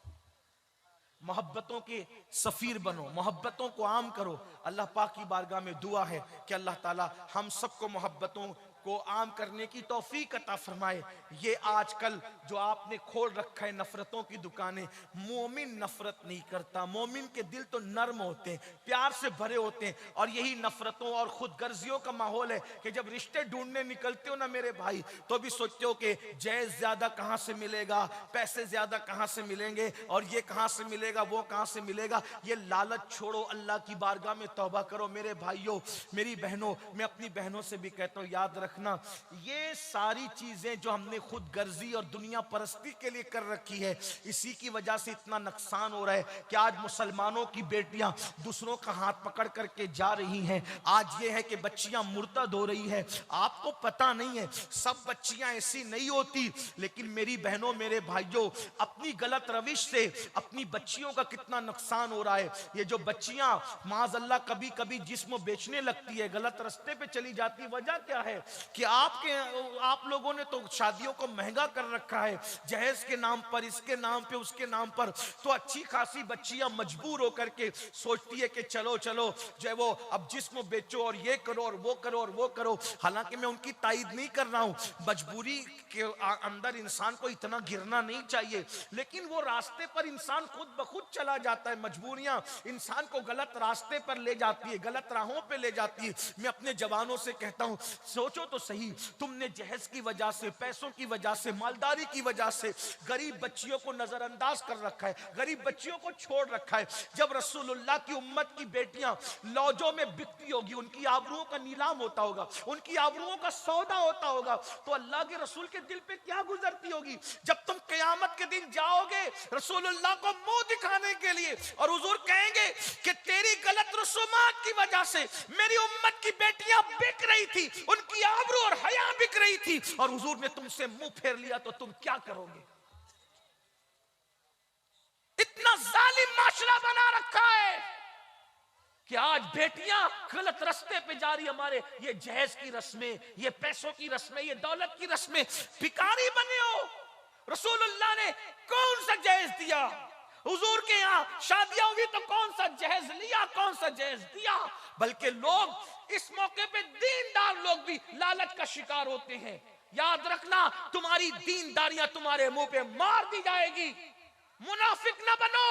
मोहब्बतों के सफीर बनो, मोहब्बतों को आम करो। अल्लाह पाक की बारगाह में दुआ है कि अल्लाह ताला हम सबको मोहब्बतों को आम करने की तौफीक अता फरमाए। ये आजकल जो आपने खोल रखा है नफरतों की दुकानें, मोमिन नफरत नहीं करता। मोमिन के दिल तो नर्म होते हैं, प्यार से भरे होते हैं। और यही नफरतों और खुदगर्जियों का माहौल है कि जब रिश्ते ढूंढने निकलते हो ना मेरे भाई, तो भी सोचते हो कि जैज ज्यादा कहां से मिलेगा, पैसे ज्यादा कहां से मिलेंगे, और ये कहां से मिलेगा, वो कहां से मिलेगा। ये लालच छोड़ो, अल्लाह की बारगाह में तौबा करो। मेरे भाइयों, मेरी बहनों, मैं अपनी बहनों से भी कहता हूं, याद रखना ये सारी चीजें जो हमने खुद गर्जी और दुनिया परस्ती के लिए कर रखी है, इसी की वजह से इतना नुकसान हो रहा है कि आज मुसलमानों की बेटियां दूसरों का हाथ पकड़ करके जा रही हैं। आज ये है कि बच्चियां मुर्तद हो रही है। आपको पता नहीं है, सब बच्चियां ऐसी नहीं होती, लेकिन मेरी बहनों, मेरे भाइयों, अपनी गलत रविश से अपनी बच्चियों का कितना नुकसान हो रहा है। ये जो बच्चियां माज़अल्लाह कभी कभी जिस्म बेचने लगती है, गलत रास्ते पे चली जाती है, वजह क्या है कि आप लोगों ने तो शादियों को महंगा कर रखा है, जहेज के नाम पर, इसके नाम पे, उसके नाम पर। तो अच्छी खासी बच्चियां मजबूर होकर के सोचती है कि चलो चलो जो है वो अब जिस्म बेचो और ये करो और वो करो और वो करो। हालांकि मैं उनकी तायद नहीं कर रहा हूं, मजबूरी के अंदर इंसान को इतना गिरना नहीं चाहिए, लेकिन वो रास्ते पर इंसान खुद ब खुद चला जाता है। मजबूरियां इंसान को गलत रास्ते पर ले जाती है, गलत राहों पे ले जाती है। मैं अपने जवानों से कहता हूं, सोचो तो सही, तुमने जहेज की वजह से, पैसों की वजह से, मालदारी की वजह से गरीब बच्चियों को नजरअंदाज कर रखा है, गरीब बच्चियों को छोड़ रखा है। जब रसूलुल्लाह की उम्मत की बेटियां लौजों में बिकती होगी, उनकी आबरूओं का नीलाम होता होगा, उनकी आबरूओं का सौदा होता होगा, तो अल्लाह के रसूल के दिल पे क्या गुजरती होगी जब तुम कयामत के दिन जाओगे रसूलुल्लाह को मुंह दिखाने के लिए, और हुजूर कहेंगे कि तेरी गलत रसूमात की वजह से मेरी उम्मत की बेटियां बिक रही थी, उनकी आबरू और हया बिक रही थी, और हुजूर ने तुमसे मुंह फेर लिया, तो तुम क्या करोगे? इतना जालिम माशरा बना रखा है कि आज बेटियां गलत रास्ते पे जा रही। हमारे ये जहेज की रस्में, ये पैसों की रस्में, ये दौलत की रस्में, भिखारी बने हो। रसूलुल्लाह ने कौन सा जहेज दिया? हुजूर के यहाँ शादियां हुई तो कौन सा जहेज लिया, कौन सा जहेज दिया? बल्कि लोग इस मौके पे दीनदार लोग भी लालच का शिकार होते हैं। याद रखना, तुम्हारी दीनदारियां तुम्हारे मुंह पे मार दी जाएगी। मुनाफिक ना बनो,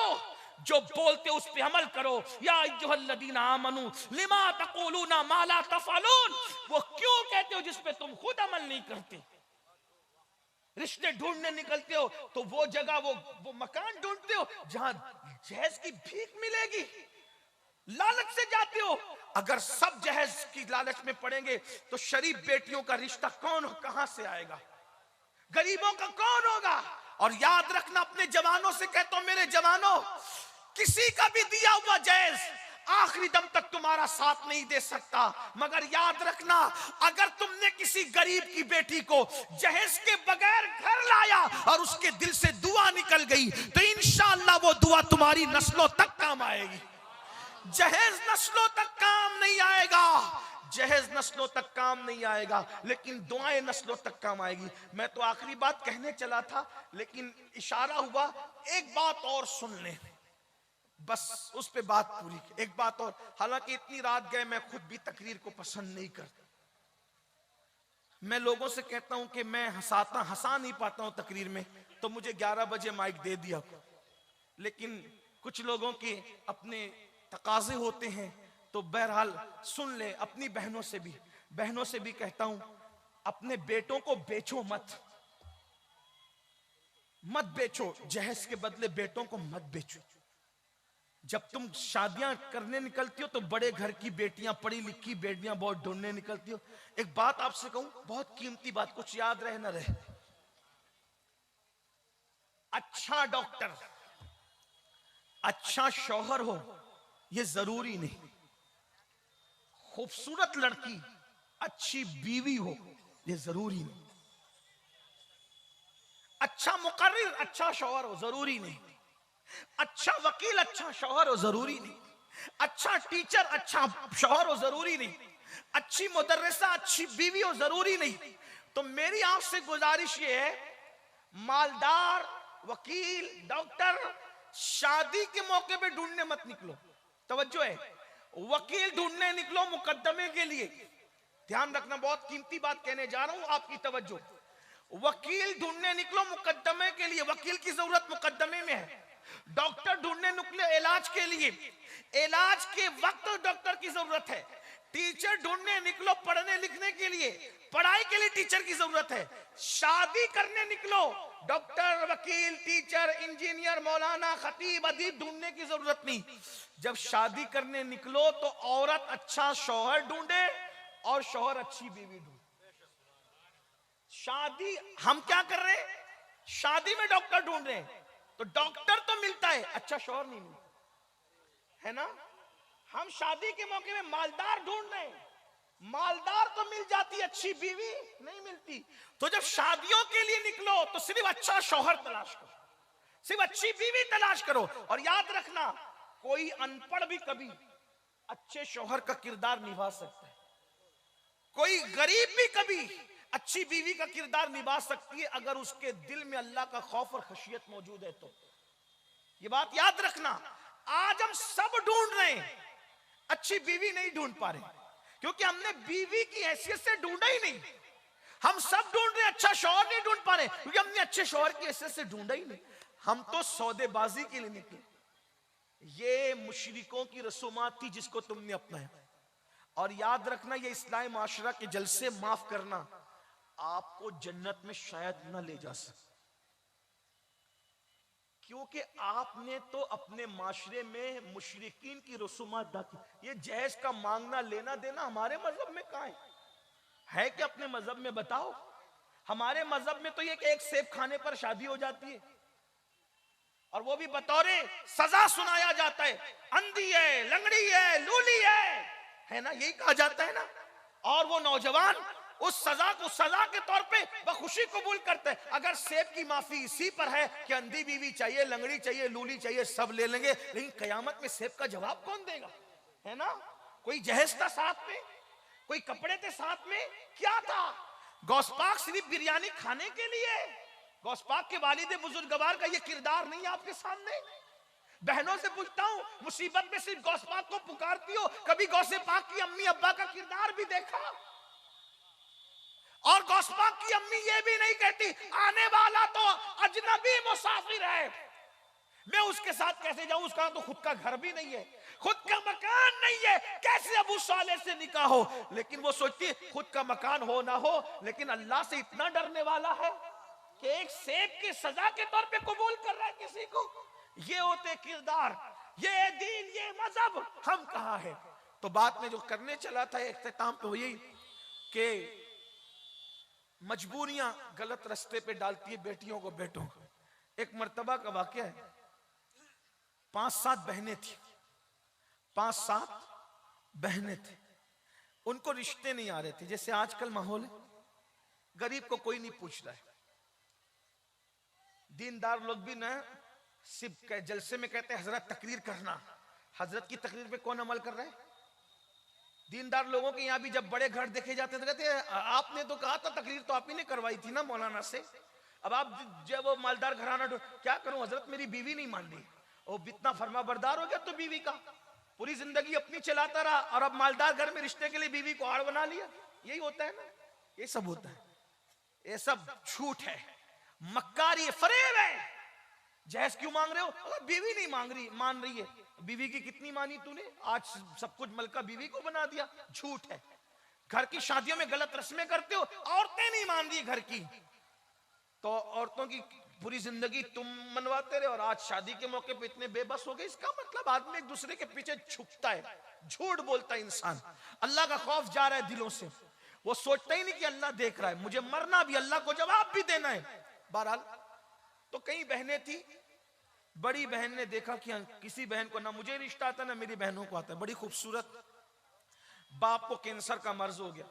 जो बोलते उस पे अमल करो। या अय्युहल्लज़ीना आमनू लिमा तक़ूलूना मा ला तफ़अलून, वो क्यों कहते हो जिस पे तुम खुद अमल नहीं करते? रिश्ते ढूंढने निकलते हो तो वो जगह, वो मकान ढूंढते हो जहां जहेज की भीख मिलेगी, लालच से जाते हो। अगर सब जहेज की लालच में पड़ेंगे तो शरीफ बेटियों का रिश्ता कौन, कहां से आएगा? गरीबों का कौन होगा? और याद रखना, अपने जवानों से कहता हूं, मेरे जवानों, किसी का भी दिया हुआ जहेज आखिरी दम तक तुम्हारा साथ नहीं दे सकता, मगर याद रखना, अगर तुमने किसी गरीब की बेटी को जहेज के बगैर घर लाया और उसके दिल से दुआ निकल गई, तो इंशाअल्लाह वो दुआ तुम्हारी नस्लों तक काम आएगी। जहेज नस्लों तक काम नहीं आएगा, जहेज नस्लों तक काम नहीं आएगा, लेकिन दुआएं नस्लों तक काम आएगी। मैं तो आखिरी बात कहने चला था, लेकिन इशारा हुआ, एक बात और सुन ले, बस उस पे बात पूरी। एक बात और, हालांकि इतनी रात गए, मैं खुद भी तकरीर को पसंद नहीं करता, मैं लोगों से कहता हूं कि मैं हंसा नहीं पाता हूं तकरीर में, तो मुझे 11 बजे माइक दे दिया। लेकिन कुछ लोगों के अपने तकाजे होते हैं, तो बहरहाल सुन ले। अपनी बहनों से भी कहता हूं, अपने बेटों को बेचो मत बेचो, जहेज के बदले बेटों को मत बेचो। जब तुम शादियां करने निकलती हो तो बड़े घर की बेटियां, पढ़ी लिखी बेटियां बहुत ढूंढने निकलती हो। एक बात आपसे कहूं, बहुत कीमती बात, कुछ याद रहे ना रहे, अच्छा डॉक्टर, अच्छा शौहर हो ये जरूरी नहीं। खूबसूरत लड़की, अच्छी बीवी हो ये जरूरी नहीं। अच्छा मुकर्रिर, अच्छा शौहर हो जरूरी नहीं। अच्छा वकील, अच्छा शौहर हो जरूरी नहीं। अच्छा टीचर, अच्छा शौहर हो जरूरी नहीं। अच्छी मुदर्रिसा, अच्छी बीवी हो जरूरी नहीं। तो मेरी आपसे गुजारिश ये है, मालदार वकील, डॉक्टर शादी के मौके पे ढूंढने मत निकलो। तवज्जो है, वकील ढूंढने निकलो मुकद्दमे के लिए। ध्यान रखना, बहुत कीमती बात कहने जा रहा हूं, आपकी तवज्जो। वकील ढूंढने निकलो मुकद्दमे के लिए, वकील की जरूरत मुकद्दमे में है। डॉक्टर ढूंढने निकले इलाज के लिए, इलाज के वक्त डॉक्टर की जरूरत है। टीचर ढूंढने निकलो पढ़ने लिखने के लिए, पढ़ाई के लिए टीचर की जरूरत है। शादी करने निकलो, डॉक्टर, वकील, टीचर, इंजीनियर, मौलाना, खतीब, अदीब ढूंढने की जरूरत नहीं। जब शादी करने निकलो तो औरत अच्छा शौहर ढूंढे और शौहर अच्छी बीवी ढूंढे। शादी हम क्या कर रहे हैं, शादी में डॉक्टर ढूंढ रहे हैं, तो डॉक्टर तो मिलता है, अच्छा शौहर नहीं मिलता है ना। हम शादी के मौके में मालदार ढूंढ रहे हैं, मालदार तो मिल जाती, अच्छी बीवी नहीं मिलती। तो जब शादियों के लिए निकलो तो सिर्फ अच्छा शौहर तलाश करो, सिर्फ अच्छी बीवी तलाश करो। और याद रखना, कोई अनपढ़ भी कभी अच्छे शौहर का किरदार निभा सकता है, कोई गरीब भी कभी अच्छी बीवी का किरदार निभा सकती है, अगर उसके दिल में अल्लाह का खौफ और खशियत मौजूद है तो। ये बात याद रखना। आज हम सब ढूंढ रहे हैं, अच्छी बीवी नहीं ढूंढ पा रहे, क्योंकि हमने बीवी की हैसियत से ढूंढा ही नहीं। हम सब ढूंढ रहे हैं, अच्छा शौहर नहीं ढूंढ पा रहे, क्योंकि हमने अच्छे शौहर की हैसियत से ढूंढा ही नहीं। हम तो सौदेबाजी के लिए निकले। ये मुशरिकों की रसूमात थी जिसको तुमने अपनाया। और याद रखना, ये इस्लामी माशरा के जलसे माफ करना आपको जन्नत में शायद न ले जा सके, क्योंकि आपने तो अपने माशरे में मुशरिकीन की रसूमात दाखिल। ये जहेज का मांगना लेना देना हमारे मजहब में कहां है कि अपने मजहब में बताओ। हमारे मजहब में तो ये कि एक सेब खाने पर शादी हो जाती है, और वो भी बतौरे सजा सुनाया जाता है। अंधी है, लंगड़ी है, लूली है ना, यही कहा जाता है ना। और वो नौजवान उस सजा को सजा के तौर पे बखुशी कबूल करते हैं। अगर सेब की माफी इसी पर है कि अंधी बीवी चाहिए, लंगड़ी चाहिए, लूली चाहिए, सब ले लेंगे, लेकिन कयामत में सेब का जवाब कौन देगा, है ना। कोई जहेज था साथ में, कोई कपड़े थे साथ में, क्या था। गौसपाक सिर्फ बिरयानी खाने के लिए, गौसपाक के वालिद बुजुर्गवार का ये किरदार नहीं आपके सामने। बहनों से पूछता हूं, मुसीबत में सिर्फ गौसपाक को पुकारती हो, कभी गौसे पाक की अम्मी अब्बा का किरदार भी देखा। और गौसपाक की अम्मी ये भी नहीं कहती आने वाला तो अजनबी मुसाफिर है, मैं उसके साथ कैसे जाऊं, उसका तो खुद का घर भी नहीं है, खुद का मकान नहीं है, कैसे अबू साले से निकाह हो। लेकिन वो सोचती है खुद का मकान हो ना हो, लेकिन अल्लाह से इतना डरने वाला है कि एक सेब की सजा के तौर पे कबूल कर रहा है किसी को। ये होते किरदार, ये दीन, ये मजहब हम कहां है। तो बात में जो करने चला था इख्तिताम पे, यही कि मजबूरियां गलत रास्ते पे डालती है बेटियों को, बेटों को। एक मर्तबा का वाकया है, 5-7 बहनें थी, 5-7 बहनें थी, उनको रिश्ते नहीं आ रहे थे। जैसे आजकल माहौल है, गरीब को कोई नहीं पूछ रहा है। दीनदार लोग भी ना सिर्फ जलसे में कहते हैं हजरत तकरीर करना, हजरत की तकरीर पे कौन अमल कर रहा है। दीनदार लोगों के यहाँ भी जब बड़े घर देखे जाते थे, कहते आपने तो कहा था, तकरीर तो आप ही ने करवाई थी ना मौलाना से, अब आप जब वो मालदार घराना, क्या करूं हजरत मेरी बीवी नहीं मान रही। वो इतना फरमा बरदार हो गया तो बीवी का, पूरी जिंदगी अपनी चलाता रहा, और अब मालदार घर में रिश्ते के लिए बीवी को आड़ बना लिया। यही होता है ना, ये सब होता है, ये सब झूठ है, मक्कारी है, फरेब है। जहेज क्यों मांग रहे हो? अगर बीवी नहीं मान रही है। बीवी की कितनी मानी तूने? आज सब कुछ मलका बीवी को बना दिया। झूठ है। घर की शादियों में गलत रस्में करते हो, औरतें नहीं मान रही घर की, तो औरतों की पूरी जिंदगी तुम मनवाते रहे और आज शादी के मौके पे इतने बेबस हो गए। इसका मतलब आदमी एक दूसरे के पीछे छुपता है, झूठ बोलता है इंसान। अल्लाह का खौफ जा रहा है दिलों से, वो सोचता ही नहीं कि अल्लाह देख रहा है, मुझे मरना भी, अल्लाह को जवाब भी देना है। बहरहाल तो कई बहनें थी, बड़ी बहन ने देखा कि किसी बहन को, ना मुझे रिश्ता आता ना मेरी बहनों को आता है, बड़ी खूबसूरत, बाप को कैंसर का मर्ज हो गया,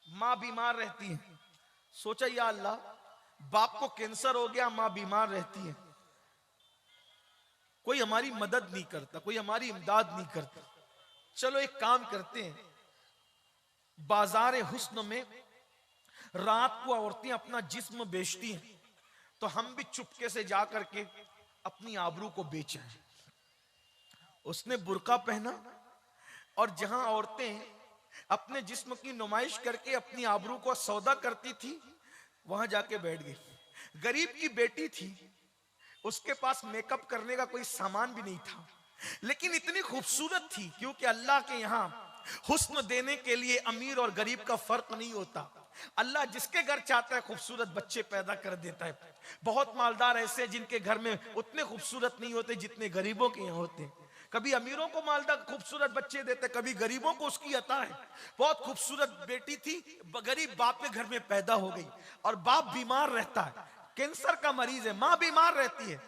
माँ बीमार रहती है। सोचा या अल्लाह, बाप को कैंसर हो गया, माँ बीमार रहती है, कोई हमारी मदद नहीं करता, कोई हमारी इमदाद नहीं करता। चलो एक काम करते हैं, बाजार हुस्न में रात को औरतें अपना जिस्म बेचती हैं, तो हम भी चुपके से जा करके अपनी आबरू को बेचा है। उसने बुर्का पहना और जहां औरतें अपने जिस्म की नुमाइश करके अपनी आबरू को सौदा करती थी, वहां जाके बैठ गई। गरीब की बेटी थी, उसके पास मेकअप करने का कोई सामान भी नहीं था, लेकिन इतनी खूबसूरत थी, क्योंकि अल्लाह के यहाँ हुस्न देने के लिए अमीर और गरीब का फर्क नहीं होता। अल्लाह जिसके घर चाहता है खूबसूरत बच्चे पैदा कर देता है। बहुत मालदार ऐसे जिनके घर में उतने खूबसूरत नहीं होते जितने गरीबों के यहाँ होते हैं। कभी अमीरों को मालदार खूबसूरत बच्चे देते, कभी गरीबों को उसकी अता है। बहुत खूबसूरत बेटी थी, गरीब बाप के घर में पैदा हो गई और बाप बीमार रहता है, कैंसर का मरीज है, माँ बीमार रहती है,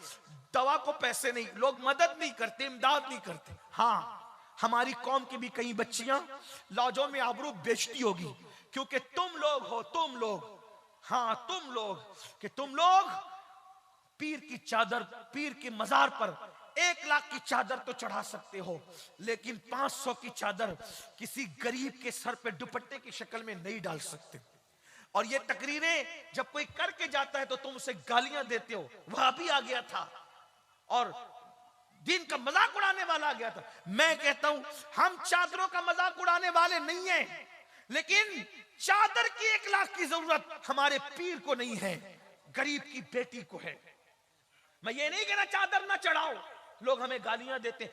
दवा को पैसे नहीं, लोग मदद नहीं करते, इमदाद नहीं करते। हाँ, हमारी कौम की भी कई बच्चियां लॉजों में आबरू बेचती होगी, क्योंकि तुम लोग हो, तुम लोग, हाँ तुम लोग, कि तुम लोग पीर की चादर, पीर के मजार पर 1 लाख की चादर तो चढ़ा सकते हो, लेकिन 500 की चादर किसी गरीब के सर पे दुपट्टे की शक्ल में नहीं डाल सकते। और ये तकरीरें जब कोई करके जाता है तो तुम उसे गालियां देते हो। वह भी आ गया था और दिन का मजाक उड़ाने वाला आ गया था। मैं कहता हूं हम चादरों का मजाक उड़ाने वाले नहीं हैं, लेकिन चादर की 1 लाख की जरूरत हमारे पीर को नहीं है, गरीब की बेटी को है। मैं ये नहीं कहना चादर ना चढ़ाओ, लोग हमें गालियां देते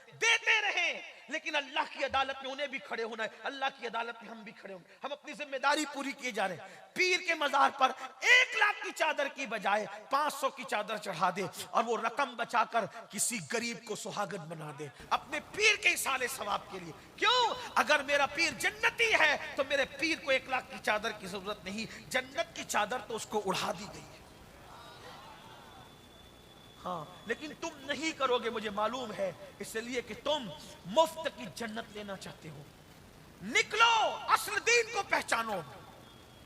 रहे, लेकिन अल्लाह की अदालत में उन्हें भी खड़े होना है, अल्लाह की अदालत में हम भी खड़े होंगे। हम अपनी जिम्मेदारी पूरी किए जा रहे हैं। पीर के मजार पर 1 लाख की चादर की बजाय 500 की चादर चढ़ा दे और वो रकम बचाकर किसी गरीब को सुहागन बना दे, अपने पीर के इसाले सवाब के लिए। क्यों? अगर मेरा पीर जन्नती है तो मेरे पीर को 1 लाख की चादर की जरूरत नहीं, जन्नत की चादर तो उसको उड़ा दी गई है। हाँ, लेकिन तुम नहीं करोगे, मुझे मालूम है, इसलिए कि तुम मुफ्त की जन्नत लेना चाहते हो। निकलो, असल दीन को पहचानो।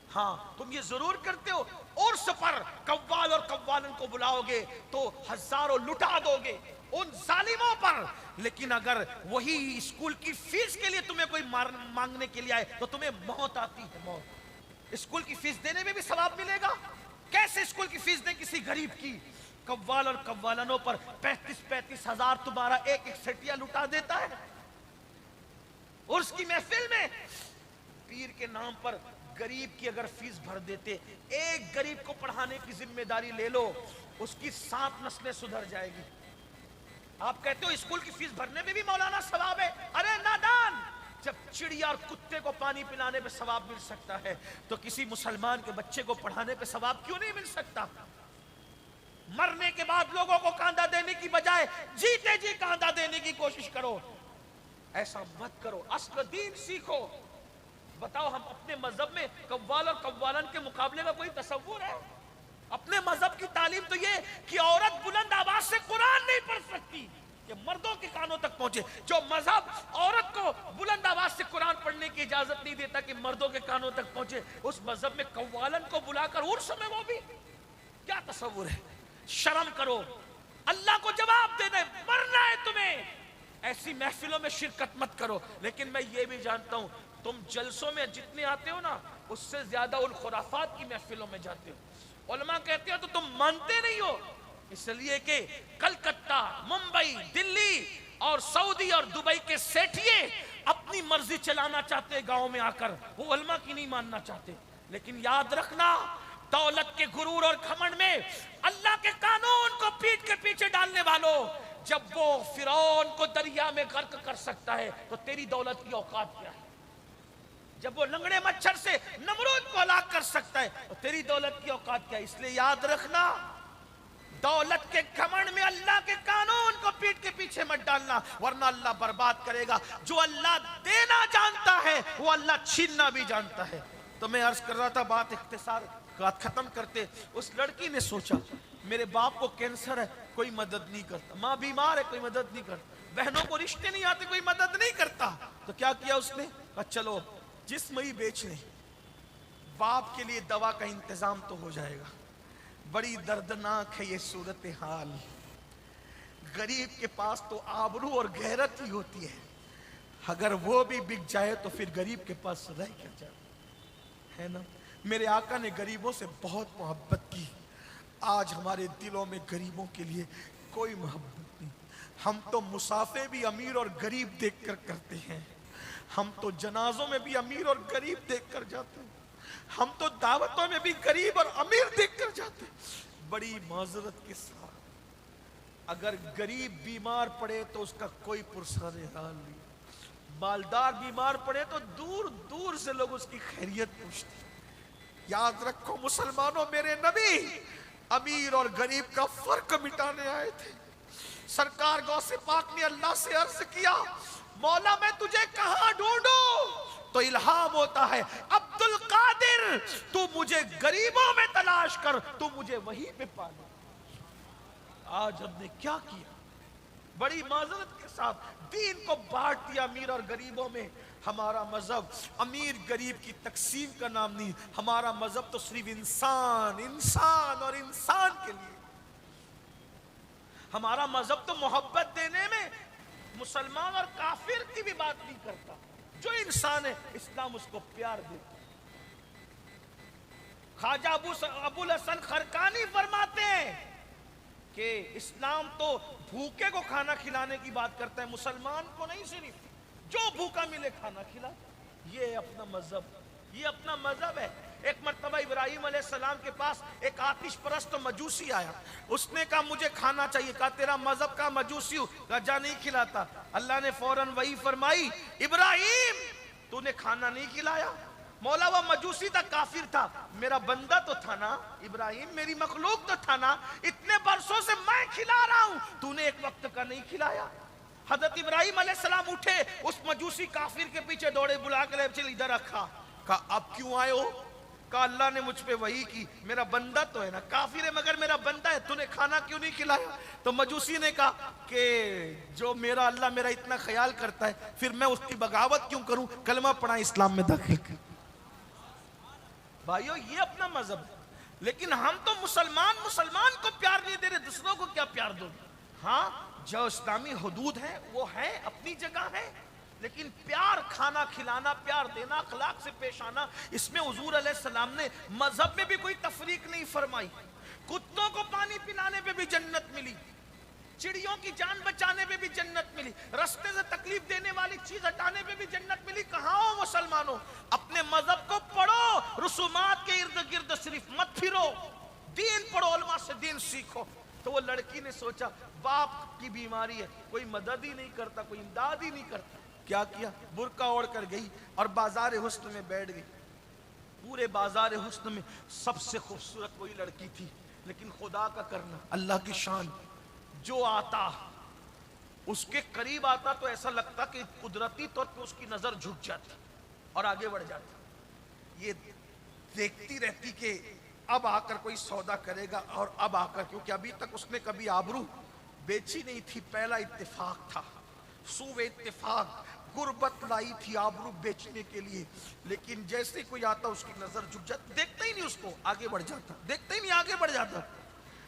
हाँ, तुम ये जरूर करते हो, उर्स पर कव्वाल और कव्वालन को बुलाओगे तो हजारों लुटा दोगे उन जालिमों पर, लेकिन अगर वही स्कूल की फीस के लिए तुम्हें कोई मांगने के लिए आए तो तुम्हें मौत आती है, मौत। स्कूल की फीस देने में भी सवाब मिलेगा। कैसे स्कूल की फीस दें किसी गरीब की? कव्वाल और कव्वालनों पर 35-35 हजार तुम्हारा एक सेटिया लुटा देता है। और उसकी महफिल में पीर के नाम पर गरीब की अगर फीस भर देते, एक गरीब को पढ़ाने की जिम्मेदारी ले लो, उसकी 7 नस्लें सुधर जाएगी। आप कहते हो स्कूल की फीस भरने में भी मौलाना सवाब है। अरे नादान, जब चिड़िया और कुत्ते को पानी पिलाने पे सवाब मिल सकता है तो किसी मुसलमान के बच्चे को पढ़ाने पे सवाब क्यों नहीं मिल सकता? मरने के बाद लोगों को कांधा देने की बजाय जीते जी कांधा देने की कोशिश करो। ऐसा मत करो, असल दीन सीखो। बताओ, हम अपने मजहब में कव्वाल और कव्वालन के मुकाबले का कोई तसव्वुर है? अपने मजहब की तालीम तो ये कि औरत बुलंद आवाज से कुरान नहीं पढ़ सकती, ये मर्दों के कानों तक पहुंचे। जो मजहब औरत को बुलंद आवाज से कुरान पढ़ने की इजाजत नहीं देता कि मर्दों के कानों तक पहुंचे, उस मजहब में कव्वालन को बुलाकर उर्स में वो भी क्या तसव्वुर है? शर्म करो, अल्लाह को जवाब देना है, मरना है तुम्हें। ऐसी महफिलों में शिरकत मत करो। लेकिन मैं ये भी जानता हूं, तुम जलसों में जितने आते हो ना, उससे ज्यादा उन खुराफात की महफिलों में जाते हो। उलमा कहते हो तो तुम मानते नहीं हो, इसलिए कि कलकत्ता, मुंबई, दिल्ली और सऊदी और दुबई के सेठिए अपनी मर्जी चलाना चाहते गांव में आकर, वो उलमा की नहीं मानना चाहते। लेकिन याद रखना, दौलत के गुरूर और घमंड में अल्लाह के कानून को पीठ के पीछे डालने वालों, जब वो फिरौन को दरिया में गर्क कर सकता है तो तेरी दौलत की औकात क्या है? जब वो लंगड़े मच्छर से नमरूद को हलाक कर सकता है तो तेरी दौलत की औकात क्या है? इसलिए याद रखना, दौलत के घमंड में अल्लाह के कानून को पीठ के पीछे मत डालना, वरना अल्लाह बर्बाद करेगा। जो अल्लाह देना जानता है वो अल्लाह छीनना भी जानता है। तो मैं अर्ज कर रहा था, बात इख्तिसार खत्म करते, उस लड़की ने सोचा मेरे बाप को कैंसर है, कोई मदद नहीं करता, माँ बीमार है, कोई मदद नहीं करता, बहनों को रिश्ते नहीं आते, कोई मदद नहीं करता। तो क्या किया उसने? कहा चलो जिस्म ही बेच लें, बाप के लिए दवा का इंतजाम तो हो जाएगा। बड़ी दर्दनाक है ये सूरत हाल। गरीब के पास तो आबरू और गैरत ही होती है, अगर वो भी बिक जाए तो फिर गरीब के पास रह क्या जाए, है ना। मेरे आका ने गरीबों से बहुत मोहब्बत की। आज हमारे दिलों में गरीबों के लिए कोई मोहब्बत नहीं। हम तो मुसाफे भी अमीर और गरीब देखकर करते हैं, हम तो जनाजों में भी अमीर और गरीब देखकर जाते हैं, हम तो दावतों में भी गरीब और अमीर देखकर जाते हैं। बड़ी माजरत के साथ, अगर गरीब बीमार पड़े तो उसका कोई पुरसाने हाल नहीं, मालदार बीमार पड़े तो दूर दूर से लोग उसकी खैरियत पूछते। याद रखो मुसलमानों, मेरे नबी अमीर और गरीब का फर्क मिटाने आए थे। सरकार गौसे पाक ने अल्लाह से अर्ज किया, मौला मैं तुझे कहां ढूंढूं? तो इल्हाम होता है, अब्दुल कादिर तू मुझे गरीबों में तलाश कर, तू मुझे वहीं पे पा ले। आज हमने क्या किया? बड़ी माजरत के साथ दीन को बांट दिया अमीर और गरीबों में। हमारा मजहब अमीर गरीब की तकसीम का नाम नहीं, हमारा मजहब तो सिर्फ इंसान इंसान और इंसान के लिए। हमारा मजहब तो मोहब्बत देने में मुसलमान और काफिर की भी बात नहीं करता। जो इंसान है इस्लाम उसको प्यार देता। ख्वाजा अबुल हसन खरकानी फरमाते हैं कि इस्लाम तो भूखे को खाना खिलाने की बात करता है, मुसलमान को नहीं, सिर्फ जो भूखा मिले खाना खिला। ये अपना मजहब, ये अपना मजहब है। एक मर्तबा इब्राहिम अलैहिस्सलाम के पास एक आतिश परस्त मजूसी आया, उसने कहा मुझे खाना चाहिए। कहा तेरा मजहब का मजूसी हूं? कहा जा नहीं खिलाता। अल्लाह ने फौरन वही फरमाई, इब्राहिम तूने खाना नहीं खिलाया। मौला वो मजूसी था, काफिर था, मेरा बंदा तो था ना इब्राहिम, मेरी मखलूक तो था ना, इतने बरसों से मैं खिला रहा हूं, तूने एक वक्त का नहीं खिलाया। हजरत इब्राहिम अलैहिस्सलाम उठे, उस मजूसी काफिर के पीछे दौड़े, बुला कर चल इधर रखा। कहा अब क्यों आए हो? कहा अल्लाह ने मुझ पे वही की, मेरा बंदा तो है ना, काफिर है मगर मेरा बंदा है, तूने खाना क्यों नहीं खिलाया? तो मजूसी ने कहा कि जो मेरा अल्लाह मेरा इतना ख्याल करता है, फिर मैं उसकी बगावत क्यों करूं, कलमा पढ़ा इस्लाम में दाखिल कर। भाइयों ये अपना मजहब है, लेकिन हम तो मुसलमान को प्यार नहीं दे रहे, दूसरों को क्या प्यार दो? हाँ जो इस्लामी हुदूद है वो है, अपनी जगह है, लेकिन प्यार खाना खिलाना, प्यार देना, अखलाक से पेश आना, इसमें हुजूर अलैहिस्सलाम ने मजहब में भी कोई तफरीक नहीं फरमाई। कुत्तों को पानी पिलाने पे भी जन्नत मिली, चिड़ियों की जान बचाने पे भी जन्नत मिली, रास्ते से तकलीफ देने वाली चीज हटाने पे भी जन्नत मिली। कहाँ हो मुसलमानों? अपने मजहब को पढ़ो, रसूमात के इर्द गिर्द सिर्फ मत फिरो, दीन पढ़ो, उलमा से दीन सीखो। तो वो लड़की ने सोचा बाप की बीमारी है, कोई मदद ही नहीं करता, कोई इमदाद ही नहीं करता। क्या किया? बुर्का ओढ़ कर गई और बाजार हुस्न में बैठ गई। पूरे बाजार हुस्न में सबसे खूबसूरत वही लड़की थी, लेकिन खुदा का करना, अल्लाह की शान, जो आता उसके करीब आता तो ऐसा लगता कि कुदरती तौर पे उसकी नजर झुक जाती और आगे बढ़ जाती। ये देखती रहती कि अब आकर कोई सौदा करेगा, और अब आकर, क्योंकि अभी तक उसने कभी आबरू बेची नहीं थी, पहला इत्तेफाक था, सूबे इत्तेफाक, गुर्बत लाई थी आबरू बेचने के लिए। लेकिन जैसे कोई आता उसकी नजर झुक जाती, देखता ही नहीं उसको, आगे बढ़ जाता, देखता ही नहीं आगे बढ़ जाता।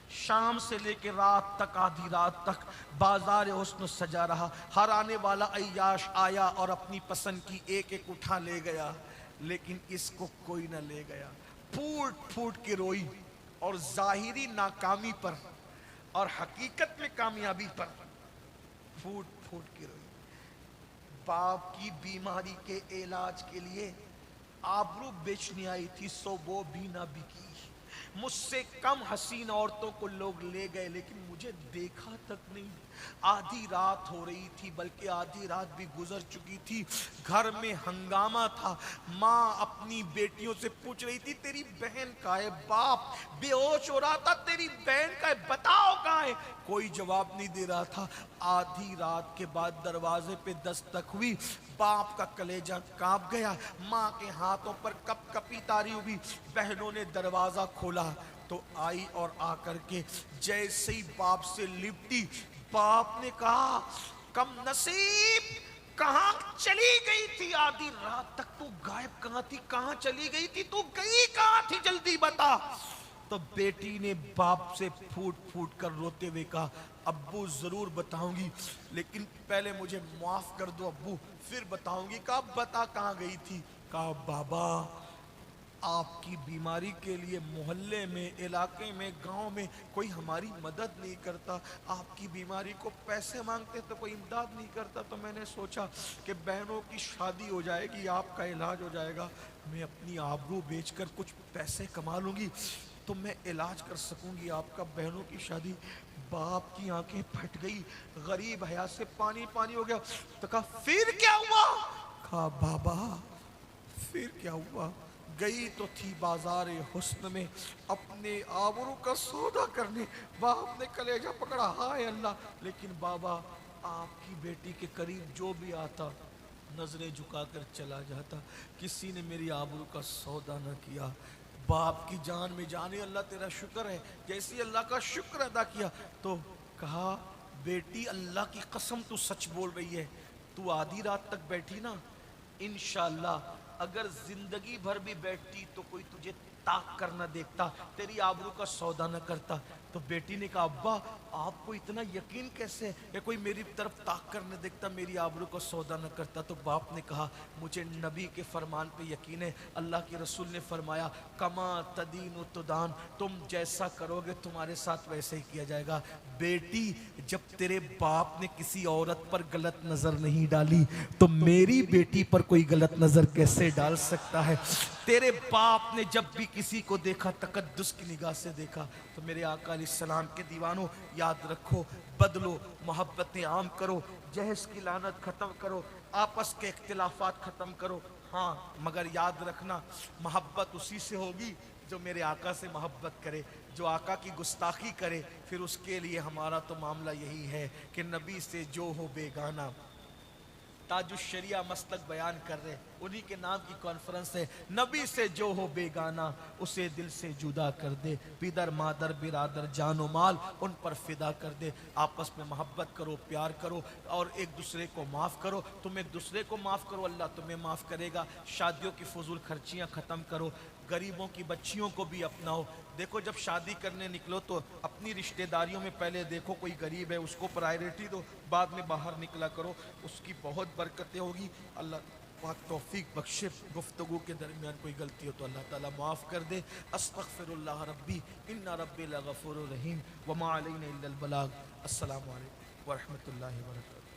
शाम से लेकर रात तक, आधी रात तक बाजार हुस्न सजा रहा। हर आने वाला अय्याश आया और अपनी पसंद की एक एक उठा ले गया, लेकिन इसको कोई ना ले गया। फूट फूट के रोई, और जाहिरी नाकामी पर और हकीकत में कामयाबी पर फूट फूट के रोई। बाप की बीमारी के इलाज के लिए आबरू बेचने आई थी, सो वो भी ना बिकी। मुझसे कम हसीन औरतों को लोग ले गए, लेकिन मुझे देखा तक नहीं। आधी रात हो रही थी, बल्कि आधी रात भी गुजर चुकी थी। घर में हंगामा था। माँ अपनी बेटियों से पूछ रही थी, तेरी बहन कहाँ है? बाप बेहोश हो रहा था, तेरी बहन कहाँ है, बताओ कहाँ है? कोई जवाब नहीं दे रहा था। आधी रात के बाद दरवाजे पे दस्तक हुई। बाप का कलेजा कांप गया। माँ के हाथों पर कपकपी तारी हुई। बहनों ने दरवाजा खोला तो आई, और आकर के जैसे ही बाप से लिपटी, बाप ने कहा, कम नसीब, कहां चली गई थी? आधी रात तक तू गायब कहां थी? कहां चली गई थी? तू गई कहां थी? जल्दी बता। तो बेटी ने बाप से फूट फूट कर रोते हुए कहा, अब्बू जरूर बताऊंगी, लेकिन पहले मुझे माफ कर दो अब्बू, फिर बताऊंगी। कहा बता कहां गई थी? कहा बाबा, आपकी बीमारी के लिए मोहल्ले में, इलाके में, गांव में कोई हमारी मदद नहीं करता। आपकी बीमारी को पैसे मांगते तो कोई इमदाद नहीं करता। तो मैंने सोचा कि बहनों की शादी हो जाएगी, आपका इलाज हो जाएगा, मैं अपनी आबरू बेचकर कुछ पैसे कमा लूंगी तो मैं इलाज कर सकूंगी आपका, बहनों की शादी। बाप की आंखें फट गई, गरीब हया से पानी पानी हो गया। तो कहा फिर क्या हुआ? कहा बाबा, फिर क्या हुआ? गई तो थी बाजार हुस्न में अपने आबरू का सौदा करने। बाप ने कलेजा पकड़ा, हाय अल्लाह। लेकिन बाबा, आपकी बेटी के करीब जो भी आता नजरें झुकाकर चला जाता। किसी ने मेरी आबरू का सौदा न किया। बाप की जान में जाने, अल्लाह तेरा शुक्र है। जैसे अल्लाह का शुक्र अदा किया तो कहा, बेटी अल्लाह की कसम तू सच बोल रही है? तू आधी रात तक बैठी ना, इंशाअल्लाह अगर जिंदगी भर भी बैठती तो कोई तुझे ताक कर न देखता, तेरी आबरू का सौदा न करता। तो बेटी ने कहा, अब्बा आपको इतना यकीन कैसे है कि कोई मेरी तरफ ताक कर न देखता, मेरी आबरू का सौदा न करता? तो बाप ने कहा, मुझे नबी के फरमान पे यकीन है। अल्लाह के रसूल ने फरमाया, कमा तदीन तुदान, तुम जैसा करोगे तुम्हारे साथ वैसे ही किया जाएगा। बेटी, जब तेरे बाप ने किसी औरत पर गलत नजर नहीं डाली तो मेरी बेटी पर कोई गलत नजर कैसे डाल सकता है? तेरे बाप ने जब भी किसी को देखा तकद्दुस की निगाह से देखा। तो मेरे आका अलैहिस्सलाम के दीवानों, याद रखो, बदलो, मोहब्बतें आम करो, जहश की लानत खत्म करो, आपस के इख्तिलाफात खत्म करो। हाँ, मगर याद रखना, मोहब्बत उसी से होगी जो मेरे आका से मोहब्बत करे। जो आका की गुस्ताखी करे, फिर उसके लिए हमारा तो मामला यही है कि नबी से जो हो बेगाना। ताजुश्शरिया मसलक बयान कर रहे, उन्हीं के नाम की कॉन्फ्रेंस है। नबी से जो हो बेगाना उसे दिल से जुदा कर दे, पिदर मादर बिरादर जानो माल उन पर फिदा कर दे। आपस में मोहब्बत करो, प्यार करो और एक दूसरे को माफ़ करो। तुम एक दूसरे को माफ़ करो, अल्लाह तुम्हें माफ़ करेगा। शादियों की फजूल खर्चियाँ ख़त्म करो, गरीबों की बच्चियों को भी अपनाओ। देखो, जब शादी करने निकलो तो अपनी रिश्तेदारियों में पहले देखो कोई गरीब है, उसको प्रायोरिटी दो, बाद में बाहर निकला करो, उसकी बहुत बरकतें होगी। अल्लाह पाक तौफीक बख्शे। गुफ्तगू के दरमियान कोई गलती हो तो अल्लाह ताला माफ़ कर दे। अस्तगफिरुल्लाह रब्बी इन्ना रब्बी लगफूरुर रहीम वमा अलैना इल्लल बलाग। अस्सलामु अलैकुम व रहमतुल्लाहि व बरकातहू।